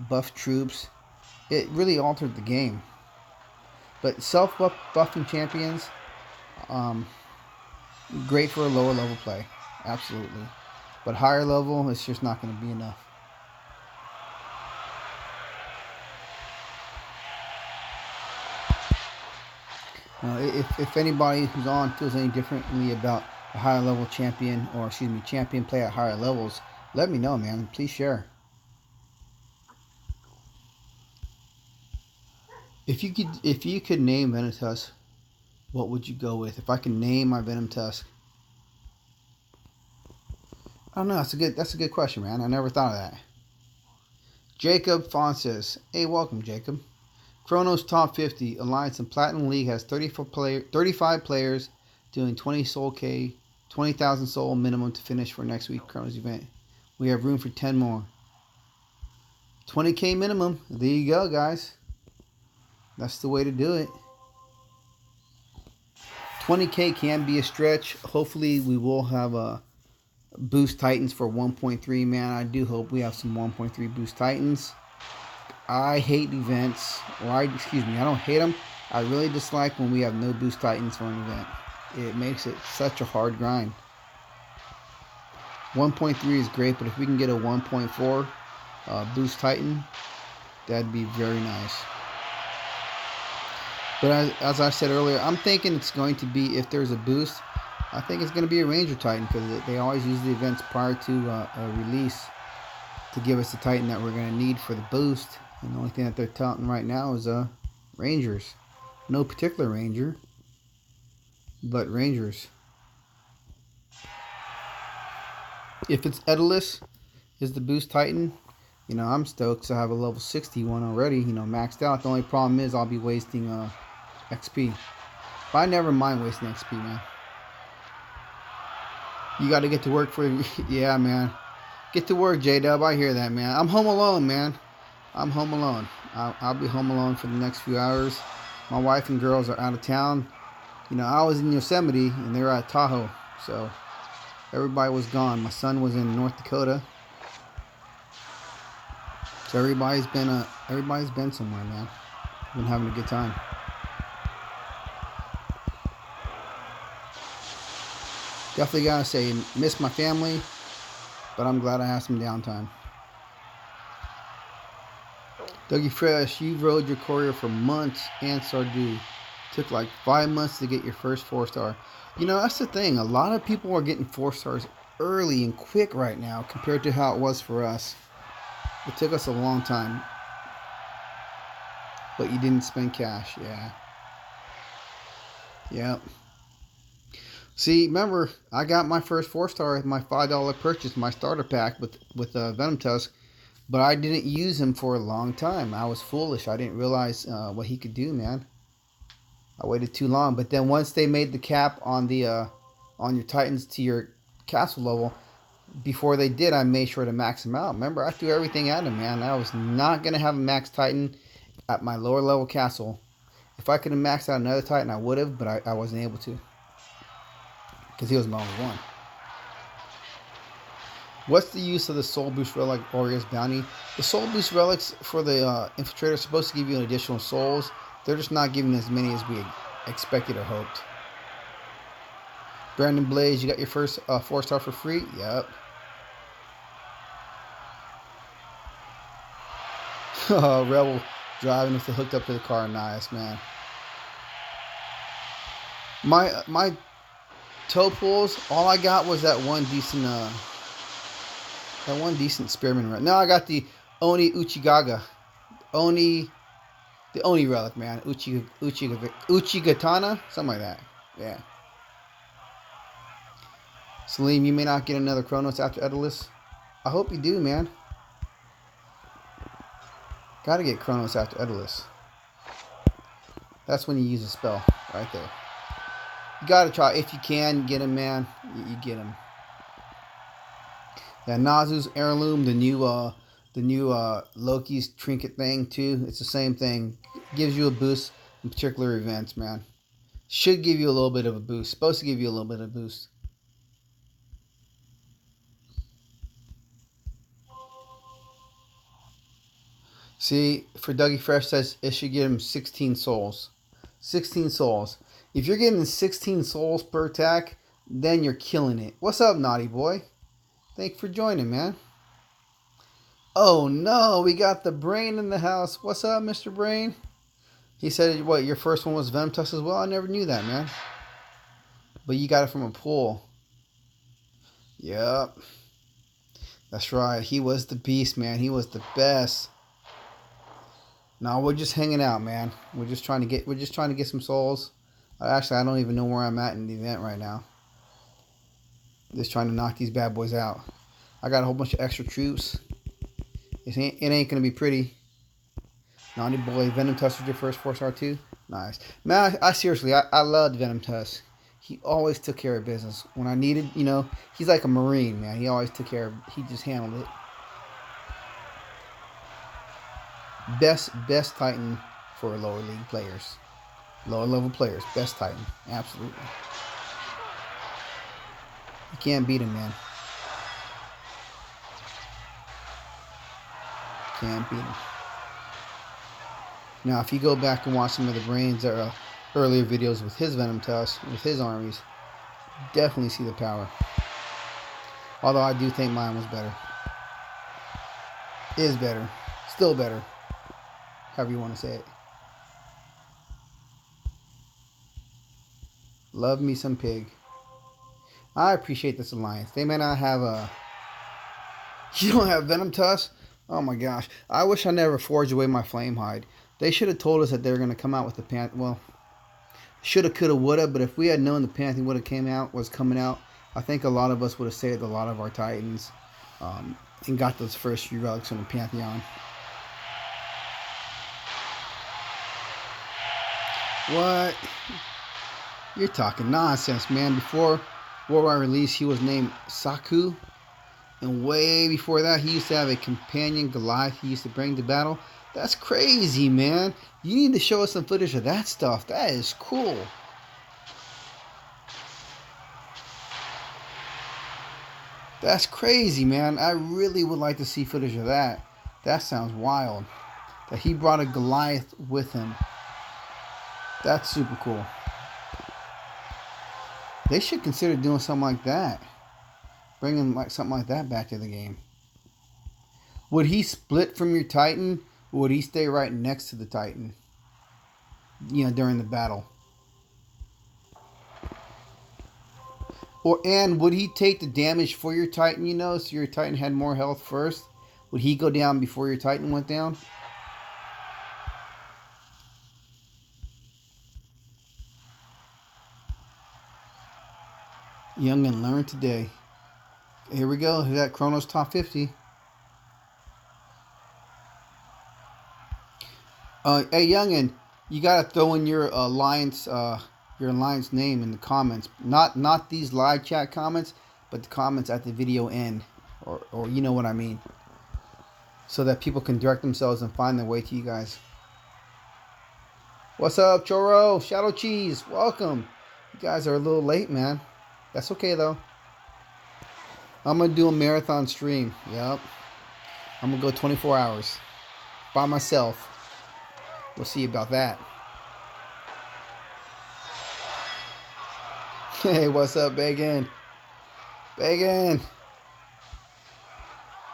buffed troops, it really altered the game. But self-buffing champions, great for a lower level play, absolutely. But higher level, it's just not going to be enough. If anybody who's on feels any differently about a higher level champion, or champion play at higher levels, let me know, man. Please share. If you could name Venom Tusk, what would you go with? If I can name my Venom Tusk, I don't know. That's a good question, man. I never thought of that. Jacob Fonses. Hey, welcome, Jacob. Chronos Top 50. Alliance and Platinum League has 35 players doing 20,000 soul minimum to finish for next week's Chronos event. We have room for 10 more. 20k minimum. There you go, guys. That's the way to do it. 20k can be a stretch. Hopefully we will have a boost Titans for 1.3, man. I do hope we have some 1.3 boost Titans. I hate events, I don't hate them. I really dislike when we have no boost Titans for an event. It makes it such a hard grind. 1.3 is great, but if we can get a 1.4 boost Titan, that'd be very nice. But as I said earlier, I'm thinking it's going to be, if there's a boost, I think it's going to be a Ranger Titan, because they always use the events prior to a release to give us the Titan that we're going to need for the boost. And the only thing that they're touting right now is Rangers. No particular Ranger, but Rangers. If it's Edalus is the boost Titan, you know, I'm stoked to have a level 61 already, you know, maxed out. The only problem is I'll be wasting XP. But I never mind wasting XP, man. You got to get to work for... Yeah, man. Get to work, J-Dub. I hear that, man. I'm home alone, man. I'm home alone. I'll be home alone for the next few hours. My wife and girls are out of town. You know, I was in Yosemite and they were at Tahoe. So everybody was gone. My son was in North Dakota. So everybody's been somewhere, man. Been having a good time. Definitely gotta say, miss my family, but I'm glad I have some downtime. Dougie Fresh, you rode your courier for months and Sardu. Took like 5 months to get your first 4-star. You know, that's the thing. A lot of people are getting 4 stars early and quick right now compared to how it was for us. It took us a long time. But you didn't spend cash, yeah. Yep. See, remember, I got my first 4-star with my $5 purchase, my starter pack with Venom Tusk, But I didn't use him for a long time. I was foolish. I didn't realize what he could do, man. I waited too long. But then once they made the cap on the on your Titans to your castle level, before they did, I made sure to max him out. Remember, I threw everything at him, man. I was not going to have a max Titan at my lower level castle. If I could have maxed out another Titan, I would have, but I wasn't able to. Because he was my only one. What's the use of the Soul Boost Relic Warrior's Bounty? The Soul Boost Relics for the Infiltrator are supposed to give you an additional souls. They're just not giving as many as we expected or hoped. Brandon Blaze, you got your first 4-star for free? Yep. Rebel driving with the hooked up to the car. Nice, man. My toe pulls, all I got was that one decent spearman run. No, I got the Oni Uchigaga. The Oni relic, man. Uchigatana? Something like that. Yeah. Salim, you may not get another Chronos after Edelus. I hope you do, man. Gotta get Chronos after Edelus. That's when you use a spell. Right there. You gotta try. If you can get him, man, you get him. Yeah, Nazu's heirloom, the new Loki's trinket thing too. It's the same thing. Gives you a boost in particular events, man. Should give you a little bit of a boost. Supposed to give you a little bit of a boost. See, for Dougie Fresh says it should give him 16 souls. 16 souls. If you're getting 16 souls per attack, then you're killing it. What's up, Naughty Boy? Thanks for joining, man. Oh no, we got the Brain in the house. What's up, Mr. Brain? He said, what, your first one was Venom Tusk as well? I never knew that, man. But you got it from a pool. Yep. That's right. He was the beast, man. He was the best. No, we're just hanging out, man. We're just trying to get some souls. Actually, I don't even know where I'm at in the event right now. Just trying to knock these bad boys out. I got a whole bunch of extra troops. It ain't gonna be pretty. Naughty Boy, Venom Tusk was your first 4-star too? Nice. Man, I seriously, I loved Venom Tusk. He always took care of business. When I needed, he's like a Marine, man. He always took care of, he just handled it. Best Titan for lower league players. Lower level players. Best Titan. Absolutely. You can't beat him, man. Can't beat him. Now, if you go back and watch some of the Brains earlier videos with his Venom Tusk, with his armies, definitely see the power. Although I do think mine was better. Is better. Still better. However you want to say it. Love me some pig. I appreciate this alliance. They may not have a... You don't have Venom Tusk? Oh my gosh. I wish I never forged away my Flame Hide. They should have told us that they were going to come out with the Panther. Well, shoulda, coulda, woulda. But if we had known the Panther was coming out, I think a lot of us would have saved a lot of our Titans and got those first few relics from the Pantheon. What? You're talking nonsense, man. Before Worldwide Release, he was named Saku. And way before that, he used to have a companion, Goliath, he used to bring to battle. That's crazy, man. You need to show us some footage of that stuff. That is cool. That's crazy, man. I really would like to see footage of that. That sounds wild. That he brought a Goliath with him. That's super cool. They should consider doing something like that. Bringing something like that back to the game. Would he split from your Titan? Or would he stay right next to the Titan? During the battle. And would he take the damage for your Titan, so your Titan had more health first? Would he go down before your Titan went down? Young and learn today. Here we go. Here's that Chronos top 50. Hey, youngin, you gotta throw in your alliance name in the comments. Not these live chat comments, but the comments at the video end, or you know what I mean, so that people can direct themselves and find their way to you guys. What's up, Choro? Shadow Cheese, welcome. You guys are a little late, man. That's okay though. I'm gonna do a marathon stream. Yep. I'm gonna go 24 hours by myself. We'll see about that. Hey, what's up, Bacon? Bacon!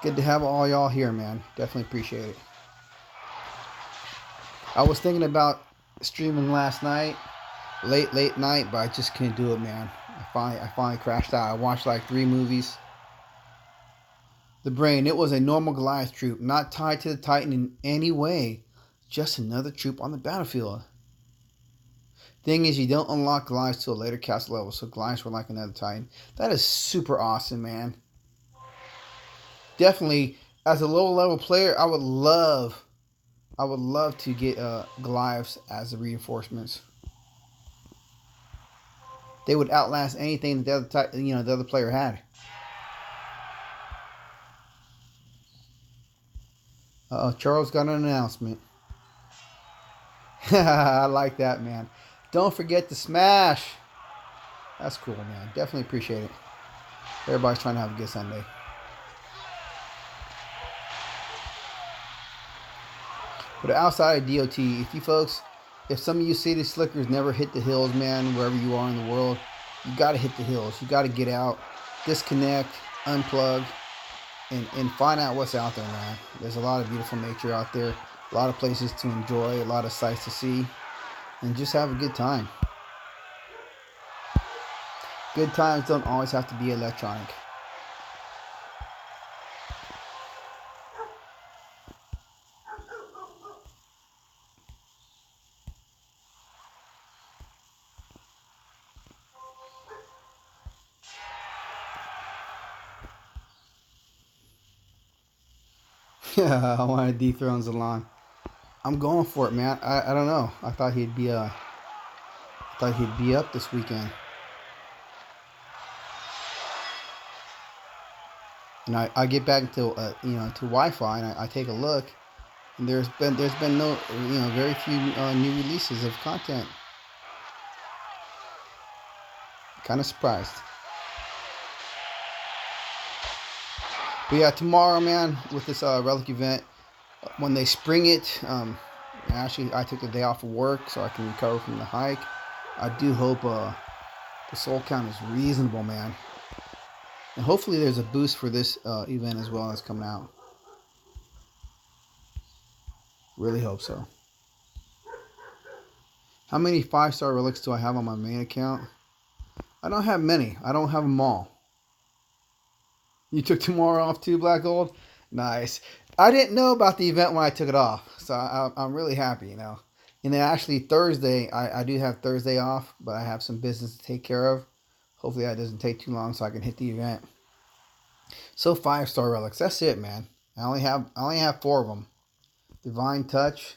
Good to have all y'all here, man. Definitely appreciate it. I was thinking about streaming last night, late night, but I just couldn't do it, man. I finally crashed out. I watched like 3 movies. The Brain, it was a normal Goliath troop, not tied to the Titan in any way. Just another troop on the battlefield. Thing is, you don't unlock Goliaths till a later cast level, so Goliaths were like another Titan. That is super awesome, man. Definitely, as a low level player, I would love to get Goliaths as the reinforcements. They would outlast anything that the other player had. Charles got an announcement. I like that, man. Don't forget to smash. That's cool, man. Definitely appreciate it. Everybody's trying to have a good Sunday. But outside of DOT, if some of you city slickers never hit the hills, man, wherever you are in the world, you got to hit the hills. You got to get out, disconnect, unplug, and find out what's out there, man. There's a lot of beautiful nature out there, a lot of places to enjoy, a lot of sights to see, and just have a good time. Good times don't always have to be electronic. I want to dethrone Zalon. I'm going for it, man. I don't know. I thought he'd be up this weekend. And I get back to to Wi-Fi, and I take a look, and there's been no very few new releases of content. Kind of surprised. But yeah, tomorrow, man, with this Relic event, when they spring it, actually I took the day off of work so I can recover from the hike. I do hope the soul count is reasonable, man. And hopefully there's a boost for this event as well that's coming out. Really hope so. How many 5-star relics do I have on my main account? I don't have many. I don't have them all. You took tomorrow off too, Black Gold? Nice. I didn't know about the event when I took it off, so I'm really happy, And then actually Thursday, I do have Thursday off, but I have some business to take care of. Hopefully that doesn't take too long so I can hit the event. So 5-star relics, that's it, man. I only have 4 of them. Divine Touch,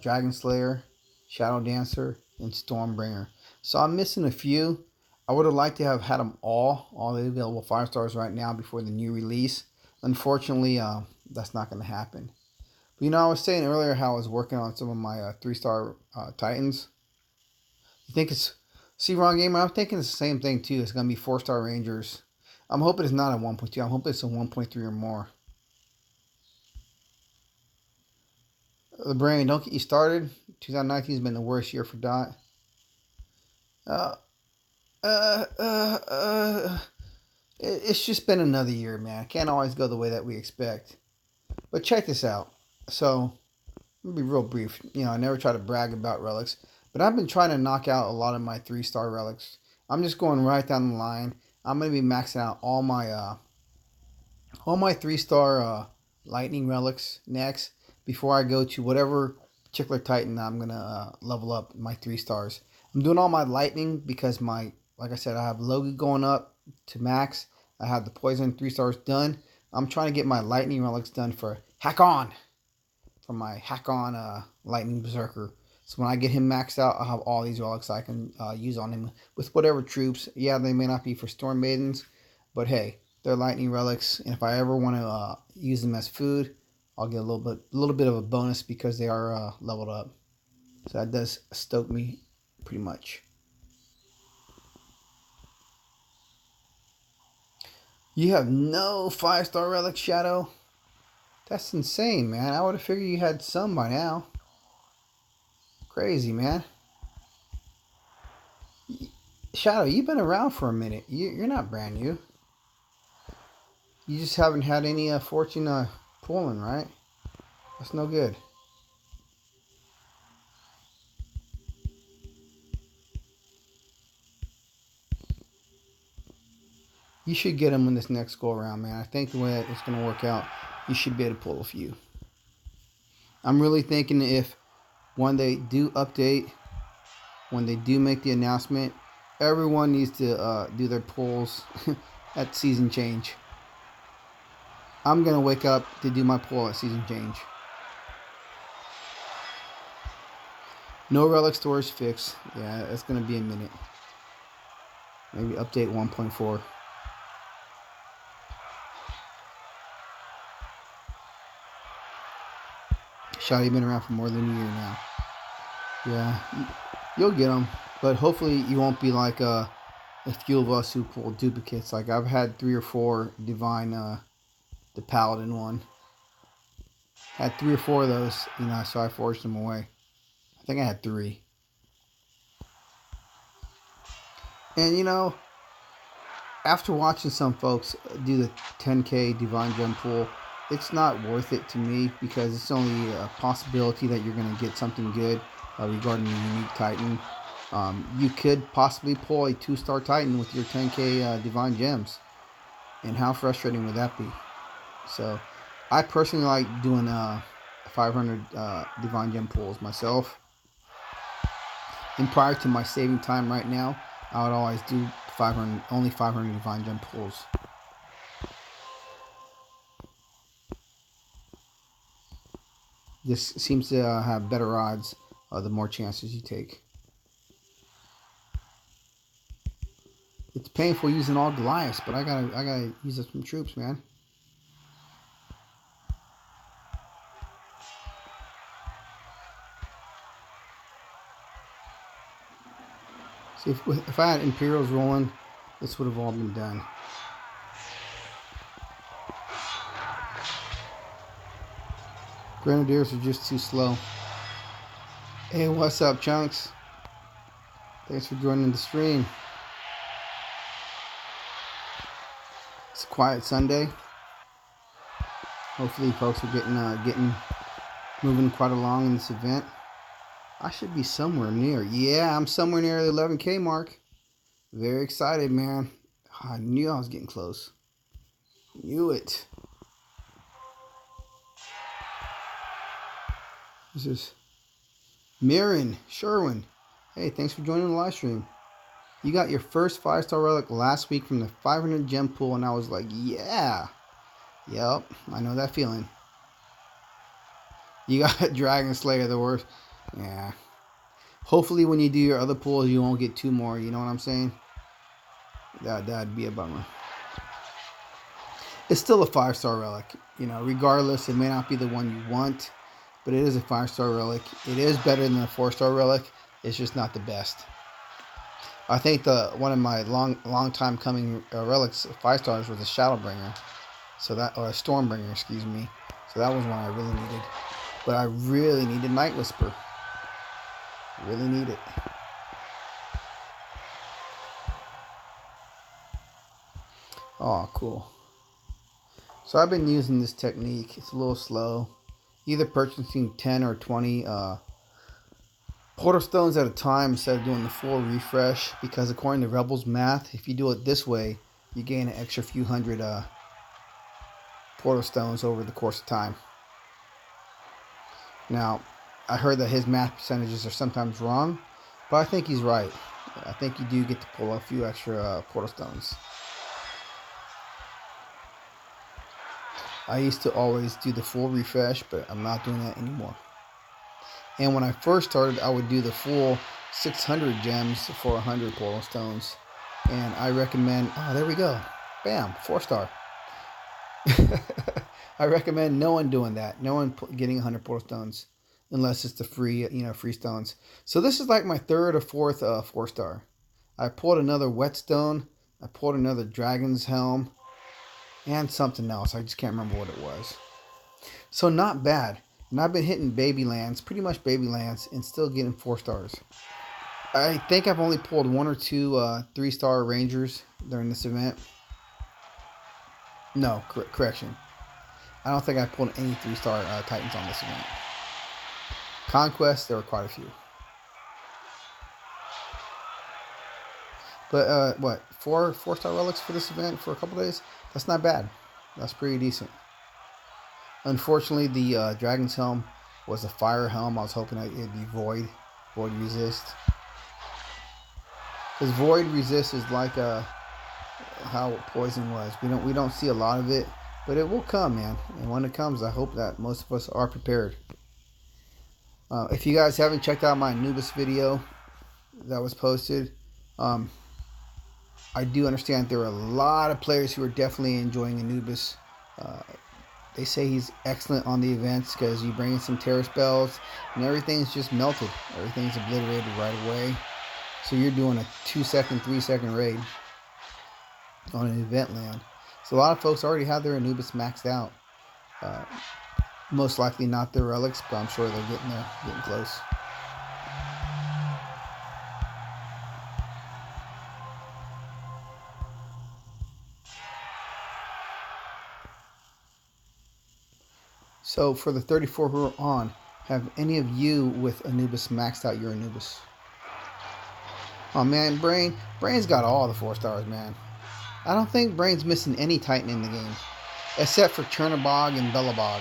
Dragon Slayer, Shadow Dancer, and Stormbringer. So I'm missing a few. I would have liked to have had them all the available 5 stars right now before the new release. Unfortunately, that's not going to happen. But I was saying earlier how I was working on some of my 3-star Titans. You think it's... See, Wrong Gamer, I'm thinking it's the same thing too. It's going to be 4-star Rangers. I'm hoping it's not a 1.2. I'm hoping it's a 1.3 or more. The Brain, don't get you started. 2019 has been the worst year for Dot. It's just been another year, man. Can't always go the way that we expect. But check this out. So, I'm going to be real brief. I never try to brag about relics, but I've been trying to knock out a lot of my 3-star relics. I'm just going right down the line. I'm going to be maxing out all my 3-star lightning relics next before I go to whatever particular Titan I'm going to level up my 3 stars. I'm doing all my lightning because like I said, I have Logi going up to max. I have the poison 3 stars done. I'm trying to get my lightning relics done for Hack On. For my Hack On Lightning Berserker. So when I get him maxed out, I'll have all these relics I can use on him with whatever troops. Yeah, they may not be for Storm Maidens, but hey, they're lightning relics, and if I ever want to use them as food, I'll get a little bit of a bonus because they are leveled up. So that does stoke me pretty much. You have no 5-star relic, Shadow? That's insane, man. I would have figured you had some by now. Crazy, man. Shadow, you've been around for a minute. You're not brand new. You just haven't had any fortune pulling, right? That's no good. You should get them in this next go around, man. I think the way that it's going to work out, you should be able to pull a few. I'm really thinking if when they do update, when they do make the announcement, everyone needs to do their pulls at season change. I'm going to wake up to do my pull at season change. No relic storage fix. Yeah, it's going to be a minute. Maybe update 1.4. Shotty been around for more than a year now. Yeah, you'll get them, but hopefully you won't be like a few of us who pull duplicates. Like I've had 3 or 4 divine, the paladin one. Had 3 or 4 of those, so I forged them away. I think I had 3. And after watching some folks do the 10k divine gem pool, it's not worth it to me because it's only a possibility that you're going to get something good regarding the unique Titan. You could possibly pull a 2-star Titan with your 10k divine gems, and how frustrating would that be? So I personally like doing 500 divine gem pulls myself, and prior to my saving time right now, I would always do only 500 divine gem pulls. This seems to have better odds the more chances you take. It's painful using all Goliaths, but I gotta use up some troops, man. See, if I had Imperials rolling, this would have all been done. Grenadiers are just too slow. Hey, what's up, Chunks? Thanks for joining the stream. It's a quiet Sunday. Hopefully, folks are getting moving quite along in this event. I should be somewhere near. Yeah, I'm somewhere near the 11k mark. Very excited, man. I knew I was getting close. Knew it. This is Mirren Sherwin. Hey, thanks for joining the live stream. You got your first 5-star relic last week from the 500 gem pool, and I was like, yeah. Yep, I know that feeling. You got Dragon Slayer, the worst. Yeah. Hopefully when you do your other pools, you won't get 2 more. You know what I'm saying? That'd be a bummer. It's still a 5-star relic. Regardless, it may not be the one you want, but it is a 5-star relic. It is better than a 4-star relic. It's just not the best. I think one of my long time coming relics, 5 stars, was a Shadowbringer. Or a Stormbringer, excuse me. So that was one I really needed. But I really needed Night Whisper. Really need it. Oh, cool. So I've been using this technique. It's a little slow. Either purchasing 10 or 20 Portal Stones at a time instead of doing the full refresh, because according to Rebels math, if you do it this way, you gain an extra few hundred Portal Stones over the course of time. Now, I heard that his math percentages are sometimes wrong, but I think he's right. I think you do get to pull a few extra Portal Stones. I used to always do the full refresh, but I'm not doing that anymore. And when I first started, I would do the full 600 gems for 100 portal stones. And I recommend, oh, there we go. Bam, 4-star. I recommend no one doing that. No one getting 100 portal stones unless it's the free, free stones. So this is like my third or fourth 4-star. I pulled another whetstone. I pulled another dragon's helm and something else. I just can't remember what it was. So not bad. And I've been hitting baby lands, pretty much baby lands, and still getting 4 stars. I think I've only pulled 1 or 2 3-star rangers during this event. No, correction. I don't think I pulled any 3-star titans on this event. Conquest, there were quite a few. But what, 4-star relics for this event for a couple days? That's not bad. That's pretty decent. Unfortunately, the Dragon's Helm was a fire helm. I was hoping it'd be void resist. Because void resist is like how poison was. We don't see a lot of it, but it will come, man. And when it comes, I hope that most of us are prepared. If you guys haven't checked out my Anubis video that was posted, I do understand there are a lot of players who are definitely enjoying Anubis. They say he's excellent on the events because you bring in some terror spells and everything's just melted. Everything's obliterated right away. So you're doing a 2-second, 3-second raid on an event land. So a lot of folks already have their Anubis maxed out. Most likely not their relics, but I'm sure they're getting there, getting close. So for the 34 who are on, have any of you with Anubis maxed out your Anubis? Oh man, Brain's got all the 4 stars, man. I don't think Brain's missing any Titan in the game, except for Chernobog and Bellabog.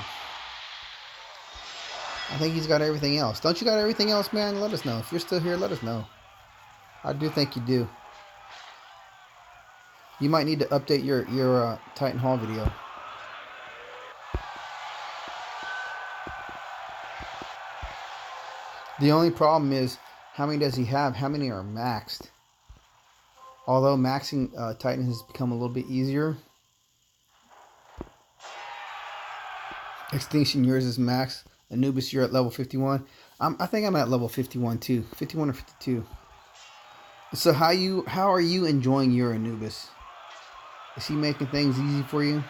I think he's got everything else. Don't you got everything else, man? Let us know. If you're still here, let us know. I do think you do. You might need to update your Titan Hall video. The only problem is, how many does he have? How many are maxed? Although maxing Titan has become a little bit easier. Extinction, yours is max. Anubis, you're at level 51. I think I'm at level 51 too. 51 or 52. So how are you enjoying your Anubis? Is he making things easy for you?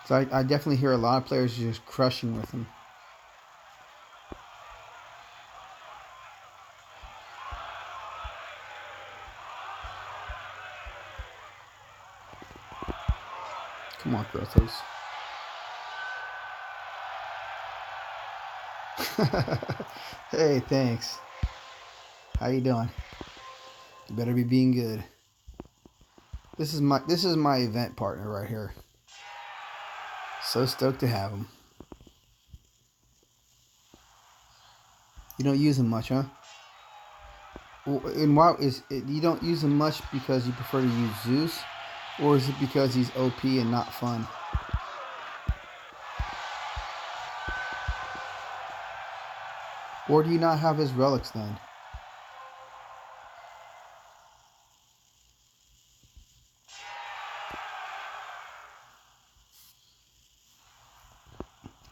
So I definitely hear a lot of players just crushing with him. Come on, Grothos. Hey, thanks. How you doing? You better be being good. This is my event partner right here. So stoked to have him. You don't use him much, huh? And why you don't use him much because you prefer to use Zeus, or is it because he's OP and not fun? Or do you not have his relics then?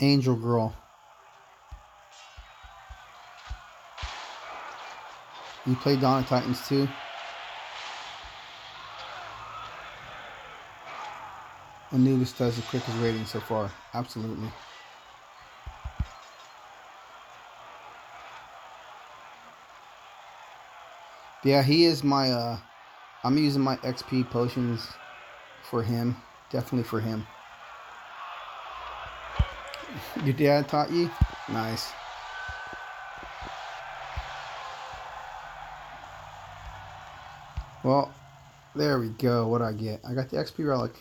Angel Girl. You play Dawn of Titans too? Anubis does the quickest rating so far. Absolutely. Yeah, he is my, I'm using my XP potions for him. Definitely for him. Your dad taught you? Nice. Well, there we go. What do I get? I got the XP relic.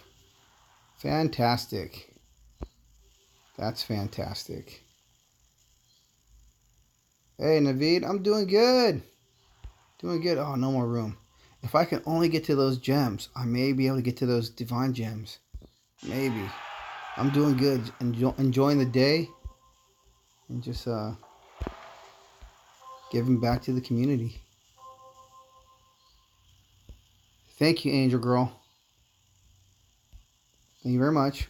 Fantastic. That's fantastic. Hey, Naveed, I'm doing good. Doing good. Oh, no more room. If I can only get to those gems, I may be able to get to those divine gems. Maybe. I'm doing good. Enjoying the day and just giving back to the community. Thank you, Angel Girl. Thank you very much.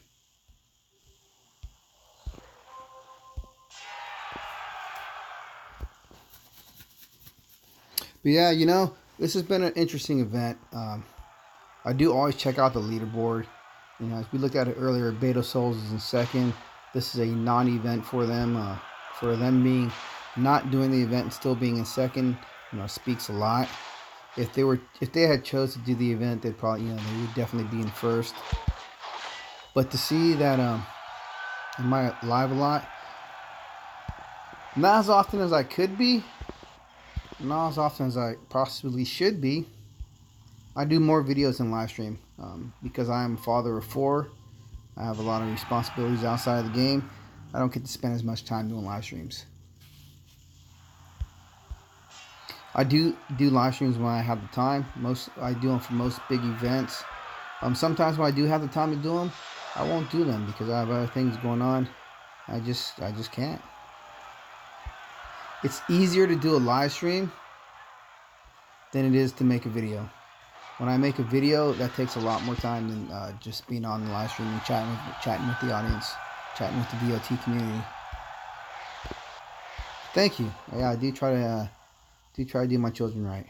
But yeah, this has been an interesting event. I do always check out the leaderboard. As we looked at it earlier, Beta Souls is in second. This is a non-event for them. For them being not doing the event and still being in second, speaks a lot. If they had chose to do the event, they'd probably, they would definitely be in first. But to see that in my live a lot, not as often as I could be, not as often as I possibly should be. I do more videos in live stream because I am a father of 4. I have a lot of responsibilities outside of the game. I don't get to spend as much time doing live streams. I do live streams when I have the time. I do them for most big events. Sometimes when I do have the time to do them, I won't do them because I have other things going on. I just can't. It's easier to do a live stream than it is to make a video. When I make a video, that takes a lot more time than just being on the live stream and chatting with the audience, chatting with the VOT community. Thank you. Yeah, I do try to do my children right.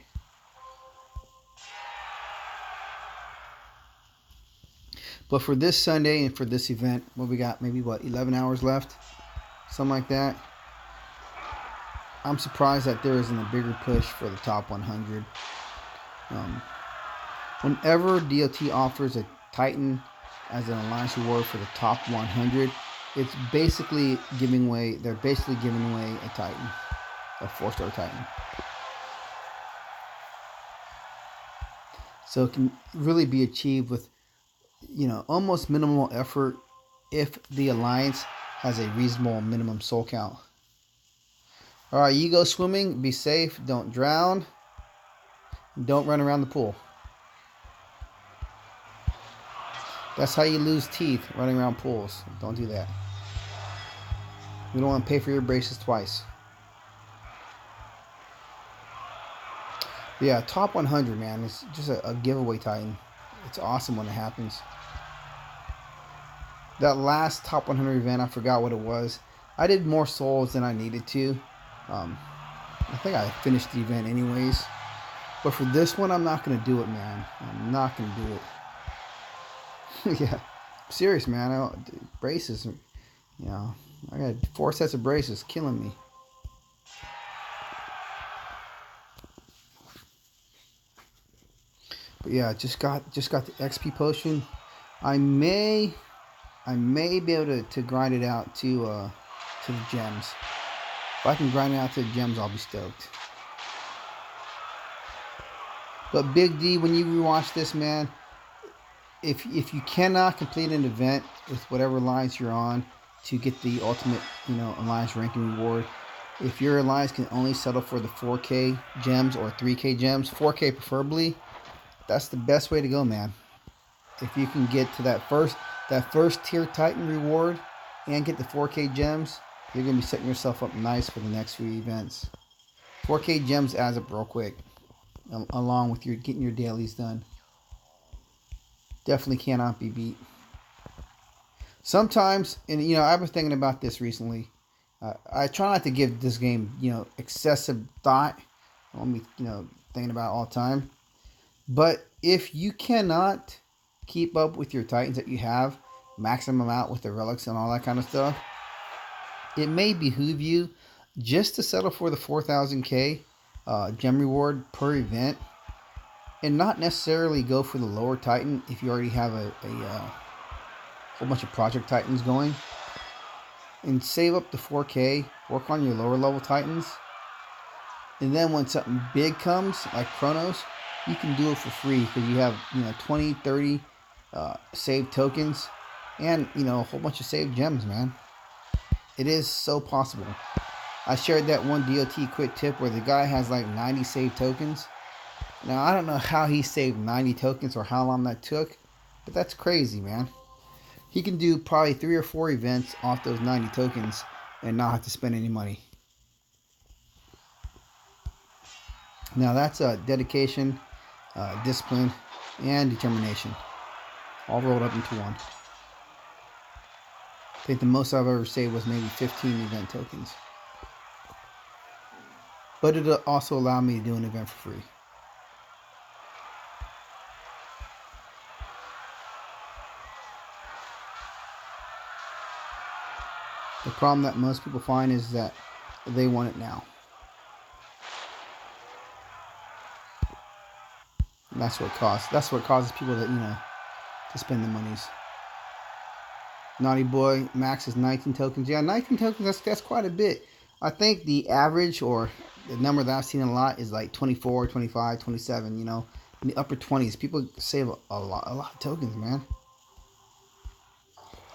But for this Sunday and for this event, what we got? Maybe 11 hours left, something like that. I'm surprised that there isn't a bigger push for the top 100. Whenever DOT offers a Titan as an alliance reward for the top 100, it's basically giving away. They're basically giving away a Titan, a 4-star Titan. So it can really be achieved with, almost minimal effort if the alliance has a reasonable minimum soul count. All right, you go swimming. Be safe. Don't drown. Don't run around the pool. That's how you lose teeth, running around pools. Don't do that. We don't want to pay for your braces twice. But yeah, top 100, man. It's just a giveaway Titan. It's awesome when it happens. That last top 100 event, I forgot what it was. I did more souls than I needed to. I think I finished the event anyways. But for this one, I'm not going to do it, man. I'm not going to do it. Yeah. I'm serious, man. Braces. I got 4 sets of braces killing me. But yeah, just got the XP potion. I may be able to grind it out to the gems. If I can grind it out to the gems, I'll be stoked. But Big D, when you rewatch this, man, if you cannot complete an event with whatever alliance you're on to get the ultimate, alliance ranking reward, if your alliance can only settle for the 4K gems or 3K gems, 4K preferably, that's the best way to go, man. If you can get to that first tier Titan reward and get the 4K gems, you're going to be setting yourself up nice for the next few events. 4K gems adds up real quick, along with getting your dailies done. Definitely cannot be beat. Sometimes, and I've been thinking about this recently. I try not to give this game, excessive thought. I won't be, thinking about it all the time. But if you cannot keep up with your Titans that you have, maximum them out with the relics and all that kind of stuff, it may behoove you just to settle for the 4,000K gem reward per event, and not necessarily go for the lower Titan if you already have a whole bunch of Project Titans going, and save up the 4K, work on your lower level Titans, and then when something big comes, like Chronos, you can do it for free because you have 20, 30 saved tokens and a whole bunch of saved gems, man. It is so possible. I shared that one DOT quick tip where the guy has like 90 saved tokens. Now, I don't know how he saved 90 tokens or how long that took, but that's crazy, man. He can do probably 3 or 4 events off those 90 tokens and not have to spend any money. Now that's dedication, discipline, and determination, all rolled up into one. I think the most I've ever saved was maybe 15 event tokens. But it also allowed me to do an event for free. The problem that most people find is that they want it now. And that's what costs. That's what causes people to, to spend the monies. Naughty Boy max is 19 tokens. Yeah, 19 tokens, that's quite a bit. I think the average, or the number that I've seen a lot, is like 24, 25, 27, in the upper 20s. People save a lot of tokens, man.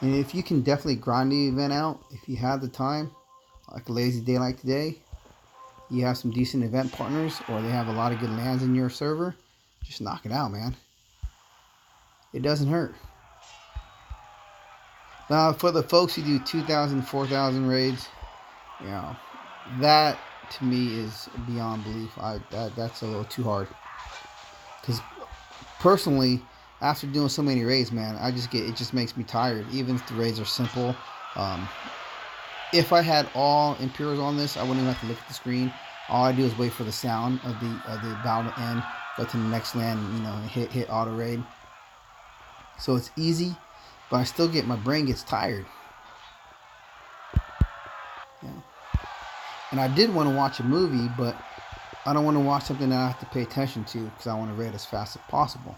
And if you can definitely grind the event out, if you have the time, like a lazy day like today, you have some decent event partners, or they have a lot of good lands in your server, just knock it out, man. It doesn't hurt. Now, for the folks who do 2,000, 4,000 raids, that to me is beyond belief. That's a little too hard. Because personally, after doing so many raids, man, it just makes me tired. Even if the raids are simple. If I had all Imperials on this, I wouldn't even have to look at the screen. All I do is wait for the sound of the battle to end, go to the next land, hit auto raid. So it's easy, but I still my brain gets tired. Yeah. And I did want to watch a movie, but I don't want to watch something that I have to pay attention to because I want to raid as fast as possible.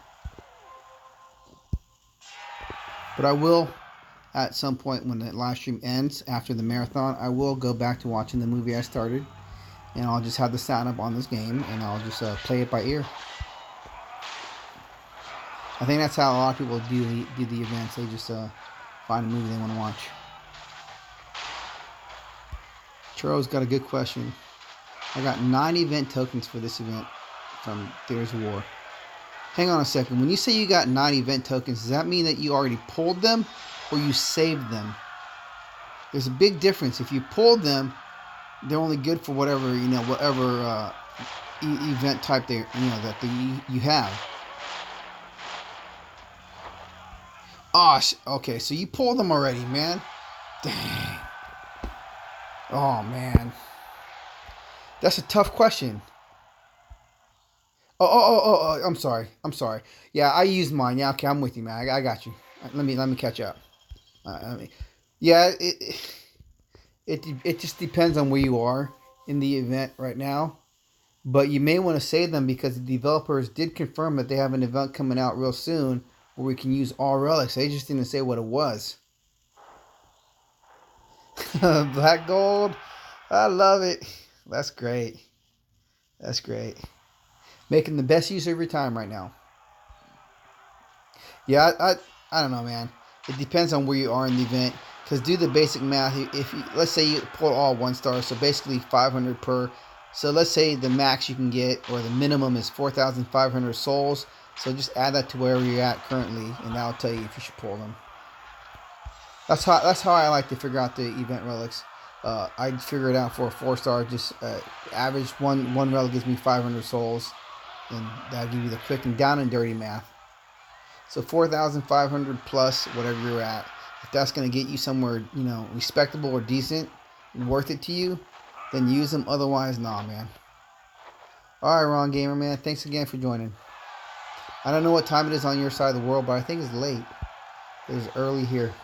But I will, at some point when the live stream ends, after the marathon, I will go back to watching the movie I started. And I'll just have the sound up on this game, and I'll just play it by ear. I think that's how a lot of people do the events. They just find a movie they want to watch. Churro's got a good question. I got 9 event tokens for this event from Theaters of War. Hang on a second. When you say you got 9 event tokens, does that mean that you already pulled them or you saved them? There's a big difference. If you pulled them, they're only good for whatever event type you have. Oh, okay. So you pulled them already, man. Dang. Oh man, that's a tough question. Oh, I'm sorry. Yeah, I used mine. Yeah, okay, I'm with you, man. I got you. Let me catch up. Yeah, it just depends on where you are in the event right now. But you may want to save them because the developers did confirm that they have an event coming out real soon where we can use all relics. They just didn't say what it was. Black gold. I love it. That's great. Making the best use of your time right now. Yeah, I don't know, man. It depends on where you are in the event. Because do the basic math. If you, let's say you pull all 1 star, so basically 500 per. So let's say the max you can get, or the minimum, is 4,500 souls. So just add that to wherever you're at currently, and that'll tell you if you should pull them. That's how I like to figure out the event relics. I figure it out for a 4 star. Just average one relic gives me 500 souls, and that'll give you the quick and down and dirty math. So 4,500 plus whatever you're at. If that's going to get you somewhere, respectable or decent and worth it to you, then use them. Otherwise, nah, man. All right, Ron Gamer, man. Thanks again for joining. I don't know what time it is on your side of the world, but I think it's late. It's early here.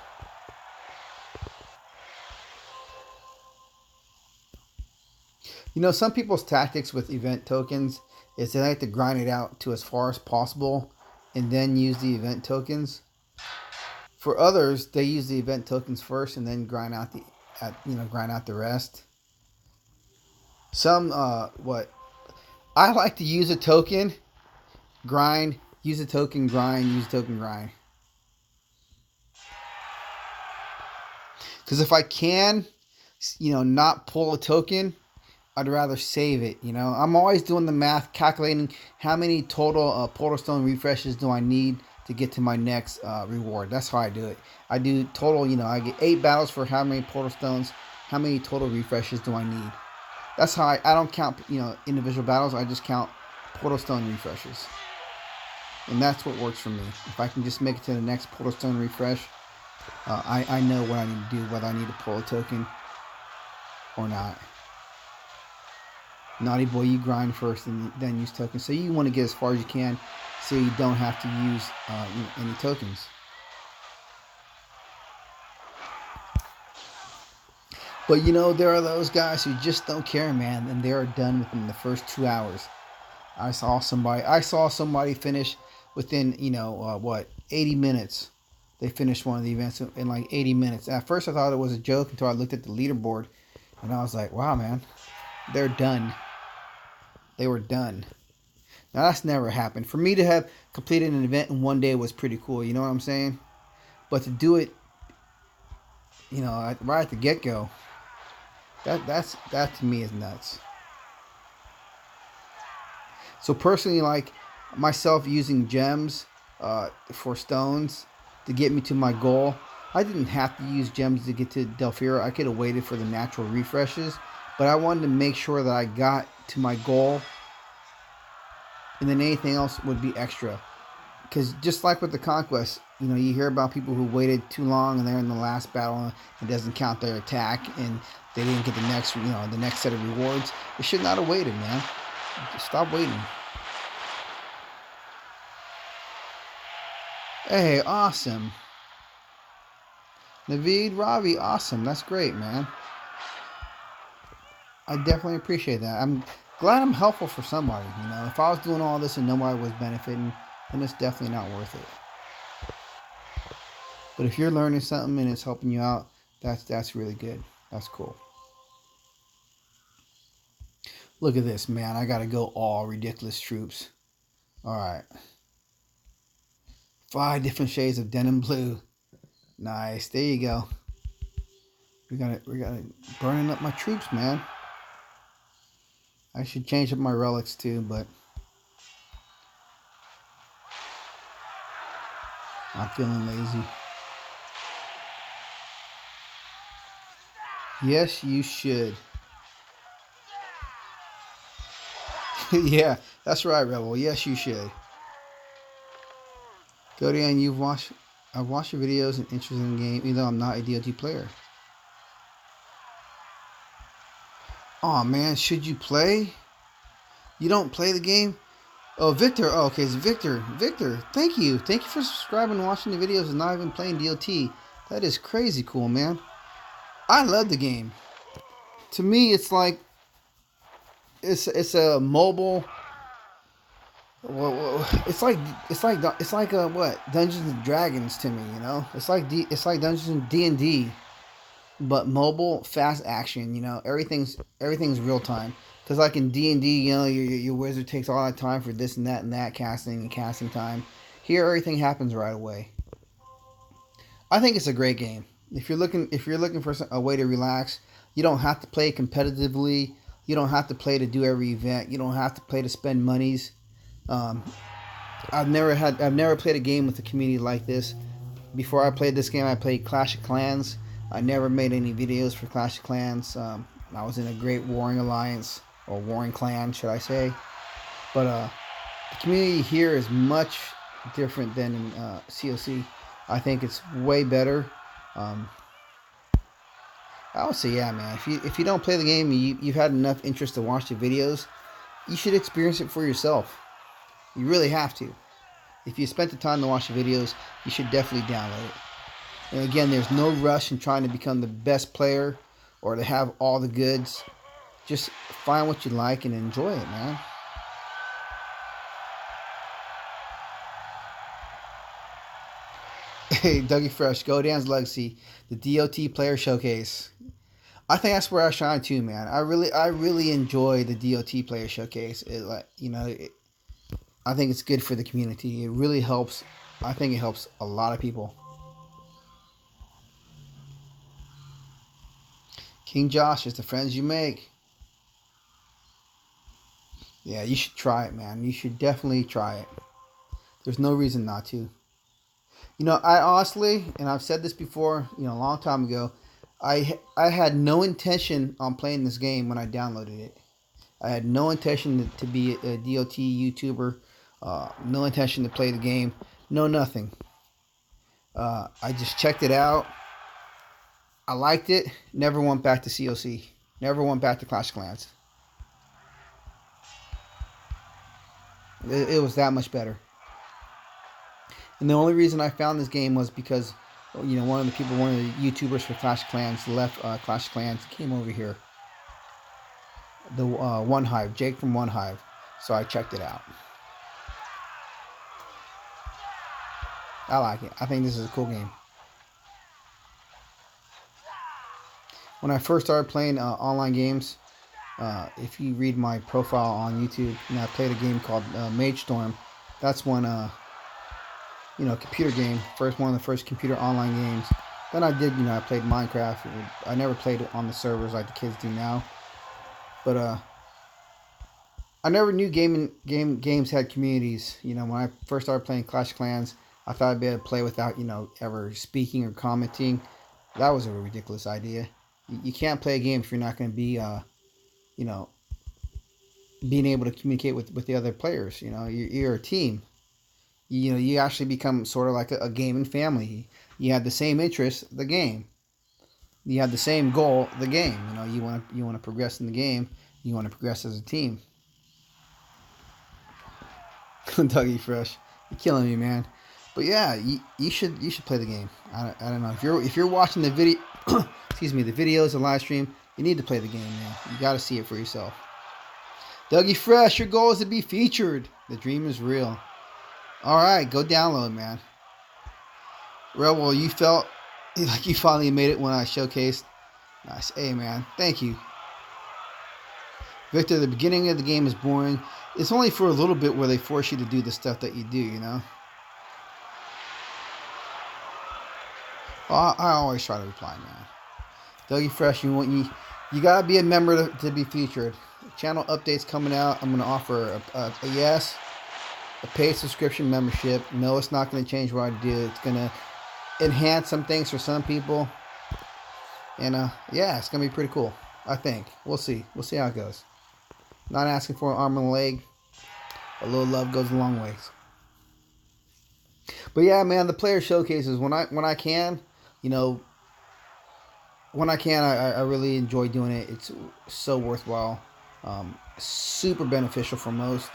Some people's tactics with event tokens is they like to grind it out to as far as possible and then use the event tokens. For others, they use the event tokens first and then grind out the rest. Some I like to use a token, grind, use a token, grind, use a token, grind. Because if I can, not pull a token, I'd rather save it. I'm always doing the math, calculating how many total portal stone refreshes do I need to get to my next reward. That's how I do it. I do total, I get 8 battles for how many portal stones, how many total refreshes do I need. That's how I don't count, individual battles. I just count portal stone refreshes. And that's what works for me. If I can just make it to the next portal stone refresh, I know what I need to do, whether I need to pull a token or not. Naughty boy, you grind first and then use tokens. So you want to get as far as you can so you don't have to use any tokens. But there are those guys who just don't care, man, and they are done within the first 2 hours. I saw somebody finish within 80 minutes. They finished one of the events in like 80 minutes. At first I thought it was a joke until I looked at the leaderboard and I was like, wow, man, they're done. They were done. Now that's never happened. For me to have completed an event in one day was pretty cool, you know what I'm saying? But to do it, right at the get-go, that to me is nuts. So personally, like myself using gems for stones to get me to my goal, I didn't have to use gems to get to Delphira. I could have waited for the natural refreshes, but I wanted to make sure that I got to my goal, and then anything else would be extra. Because just like with the conquest, you hear about people who waited too long and they're in the last battle and it doesn't count their attack and they didn't get the next set of rewards. They should not have waited, man. Just stop waiting. Hey, awesome. Naveed, Ravi, awesome. That's great, man. I definitely appreciate that. I'm glad I'm helpful for somebody. If I was doing all this and nobody was benefiting, then it's definitely not worth it. But if you're learning something and it's helping you out, that's really good. That's cool. Look at this, man. I gotta go all ridiculous troops. All right. 5 different shades of denim blue. Nice. There you go. We got burning up my troops, man. I should change up my relics too, but I'm feeling lazy. Yes, you should. Yeah, that's right, Rebel. Yes, you should. Godan, I've watched your videos and interested in the game, even though I'm not a DLT player. Oh man, should you play? You don't play the game? Oh, Victor. Oh, okay, it's Victor. Victor, thank you. Thank you for subscribing and watching the videos and not even playing DLT. That is crazy cool, man. I love the game. To me, it's like it's a mobile. It's like what Dungeons and Dragons to me, It's like Dungeons and D&D, but mobile, fast action. Everything's real time. Because like in D&D, your wizard takes all that time for this and that casting time. Here, everything happens right away. I think it's a great game. If you're looking for a way to relax, you don't have to play competitively. You don't have to play to do every event. You don't have to play to spend monies. I've never played a game with a community like this. Before I played this game, I played Clash of Clans. I never made any videos for Clash of Clans. I was in a great warring alliance, or warring clan, should I say. But the community here is much different than in COC. I think it's way better. I would say, yeah, man. If you don't play the game, you've had enough interest to watch the videos, you should experience it for yourself. You really have to. If you spent the time to watch the videos, you should definitely download it. And again, there's no rush in trying to become the best player or to have all the goods. Just find what you like and enjoy it, man. Hey, Dougie Fresh, Godan's Legacy, the DOT Player Showcase. I think that's where I shine too, man. I really enjoy the DOT Player Showcase. I think it's good for the community. It really helps. I think it helps a lot of people. King Josh is the friends you make. Yeah, you should try it, man. You should definitely try it. There's no reason not to. You know, I honestly, and I've said this before, you know, a long time ago, I had no intention on playing this game when I downloaded it. I had no intention to be a DOT YouTuber, no intention to play the game, no nothing. I just checked it out. I liked it. Never went back to COC. Never went back to Clash of Clans. It was that much better. And the only reason I found this game was because, you know, one of the YouTubers for Clash of Clans left Clash of Clans, came over here. The One Hive, Jake from One Hive. So I checked it out. I like it. I think this is a cool game. When I first started playing online games, if you read my profile on YouTube, you know, I played a game called Mage Storm. That's one, you know, computer game. One of the first computer online games. Then I did, you know, I played Minecraft. I never played it on the servers like the kids do now. But I never knew games had communities. You know, when I first started playing Clash of Clans, I thought I'd be able to play without, you know, ever speaking or commenting. That was a ridiculous idea. You can't play a game if you're not going to be, you know, being able to communicate with the other players. You know, you're a team. You know, you actually become sort of like a gaming family. You have the same interests, the game. You have the same goal, the game. You know, you want to progress in the game. You want to progress as a team. Dougie Fresh, you're killing me, man. But yeah, you should play the game. I don't know if you're watching the video, excuse me, the videos, the live stream. You need to play the game, man. You got to see it for yourself. Dougie Fresh, your goal is to be featured. The dream is real. All right, go download, man. Rebel, you felt like you finally made it when I showcased. Nice. Hey, man. Thank you. Victor, the beginning of the game is boring. It's only for a little bit where they force you to do the stuff that you do, you know? Well, I always try to reply, man. Dougie Fresh, you gotta be a member to be featured. Channel updates coming out. I'm gonna offer a yes, a paid subscription membership. No, it's not gonna change what I do. It's gonna enhance some things for some people. And yeah, it's gonna be pretty cool. I think. We'll see. We'll see how it goes. Not asking for an arm and a leg. A little love goes a long ways. But yeah, man, the player showcases when I can, you know, when I can, I really enjoy doing it. It's so worthwhile, super beneficial for most.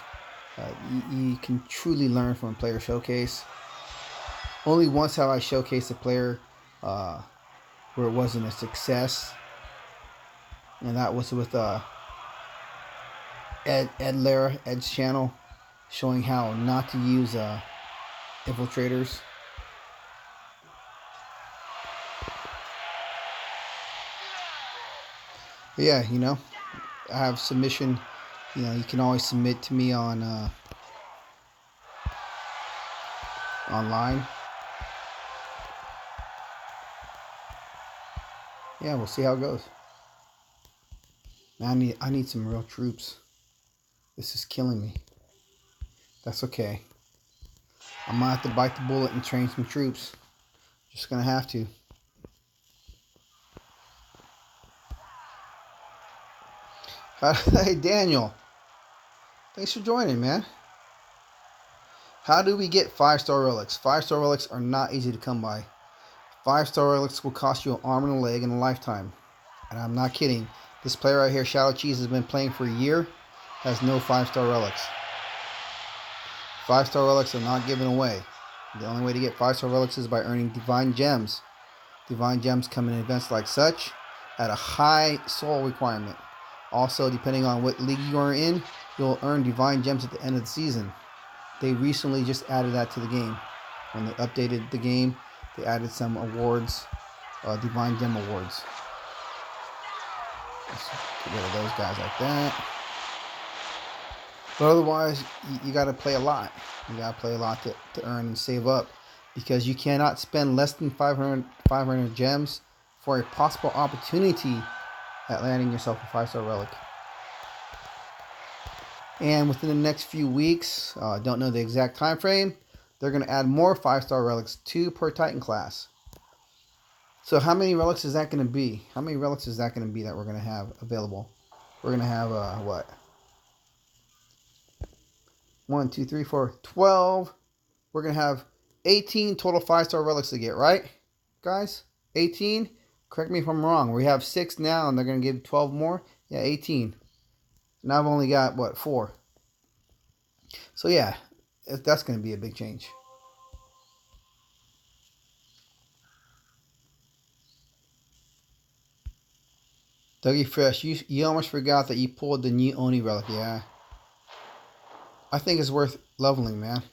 You can truly learn from a player showcase. Only once have I showcased a player where it wasn't a success, and that was with Ed's channel, showing how not to use infiltrators. But yeah, you know, I have submission. You know, you can always submit to me on online. Yeah, we'll see how it goes. Man, I need some real troops. This is killing me. That's okay. I'm gonna have to bite the bullet and train some troops. Just gonna have to. Hey, Daniel. Thanks for joining, man. How do we get 5-star relics? 5-star relics are not easy to come by. 5-star relics will cost you an arm and a leg in a lifetime. And I'm not kidding. This player right here, Shadow Cheese, has been playing for a year. Has no 5-star relics. 5-star relics are not given away. The only way to get 5-star relics is by earning divine gems. Divine gems come in events like such at a high soul requirement. Also, depending on what league you are in, you'll earn divine gems at the end of the season. They recently just added that to the game. When they updated the game, they added some awards, divine gem awards. Let's get rid of those guys like that. But otherwise, you got to play a lot. You got to play a lot to earn and save up, because you cannot spend less than 500 gems for a possible opportunity at landing yourself a 5-star relic. And within the next few weeks, don't know the exact time frame, they're going to add more 5-star relics, 2 per Titan class. So how many relics is that going to be? How many relics is that going to be that we're going to have available? We're going to have, what? 1, 2, 3, 4, 12. We're going to have 18 total 5-star relics to get, right? Guys? 18? Correct me if I'm wrong. We have 6 now and they're going to give 12 more. Yeah, 18. Now I've only got, what, 4. So yeah, that's going to be a big change. Dougie Fresh, you almost forgot that you pulled the new Oni relic. Yeah. I think it's worth leveling, man.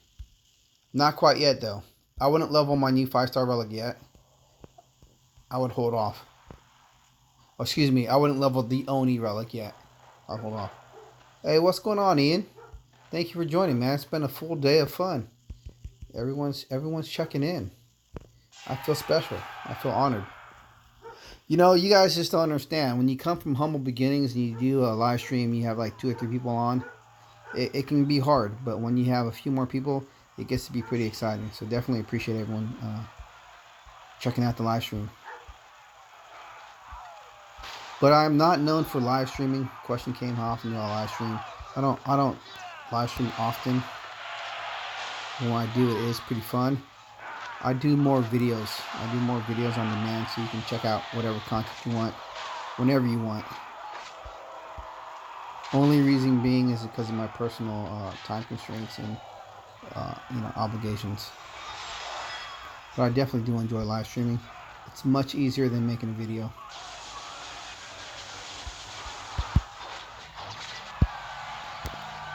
Not quite yet, though. I wouldn't level my new 5-star relic yet. I would hold off. Oh, excuse me, I wouldn't level the Oni relic yet. I'll hold off. Hey, what's going on, Ian? Thank you for joining, man. It's been a full day of fun. Everyone's checking in. I feel special. I feel honored. You know, you guys just don't understand. When you come from humble beginnings and you do a live stream, you have like 2 or 3 people on, it can be hard. But when you have a few more people, it gets to be pretty exciting. So definitely appreciate everyone checking out the live stream. But I'm not known for live streaming. Question came, how often do I live stream? I don't live stream often. When I do, it is pretty fun. I do more videos. I do more videos on demand, so you can check out whatever content you want, whenever you want. Only reason being is because of my personal time constraints and obligations. But I definitely do enjoy live streaming. It's much easier than making a video.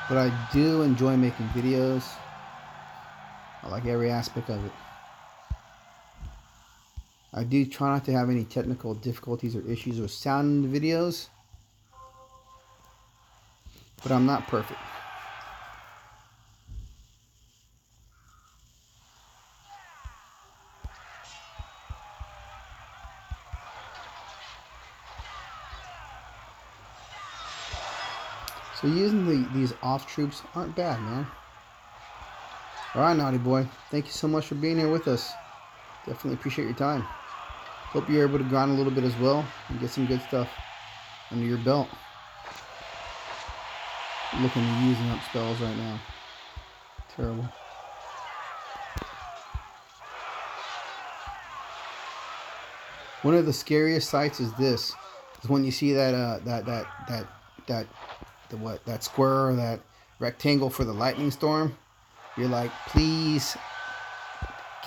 But I do enjoy making videos. I like every aspect of it. I do try not to have any technical difficulties or issues with sound in the videos. But I'm not perfect. So using these off troops aren't bad, man. Alright, Naughty Boy. Thank you so much for being here with us. Definitely appreciate your time. Hope you're able to grind a little bit as well and get some good stuff under your belt. Looking at using up spells right now. Terrible. One of the scariest sights is this. Is when you see that that square or that rectangle for the lightning storm. You're like, please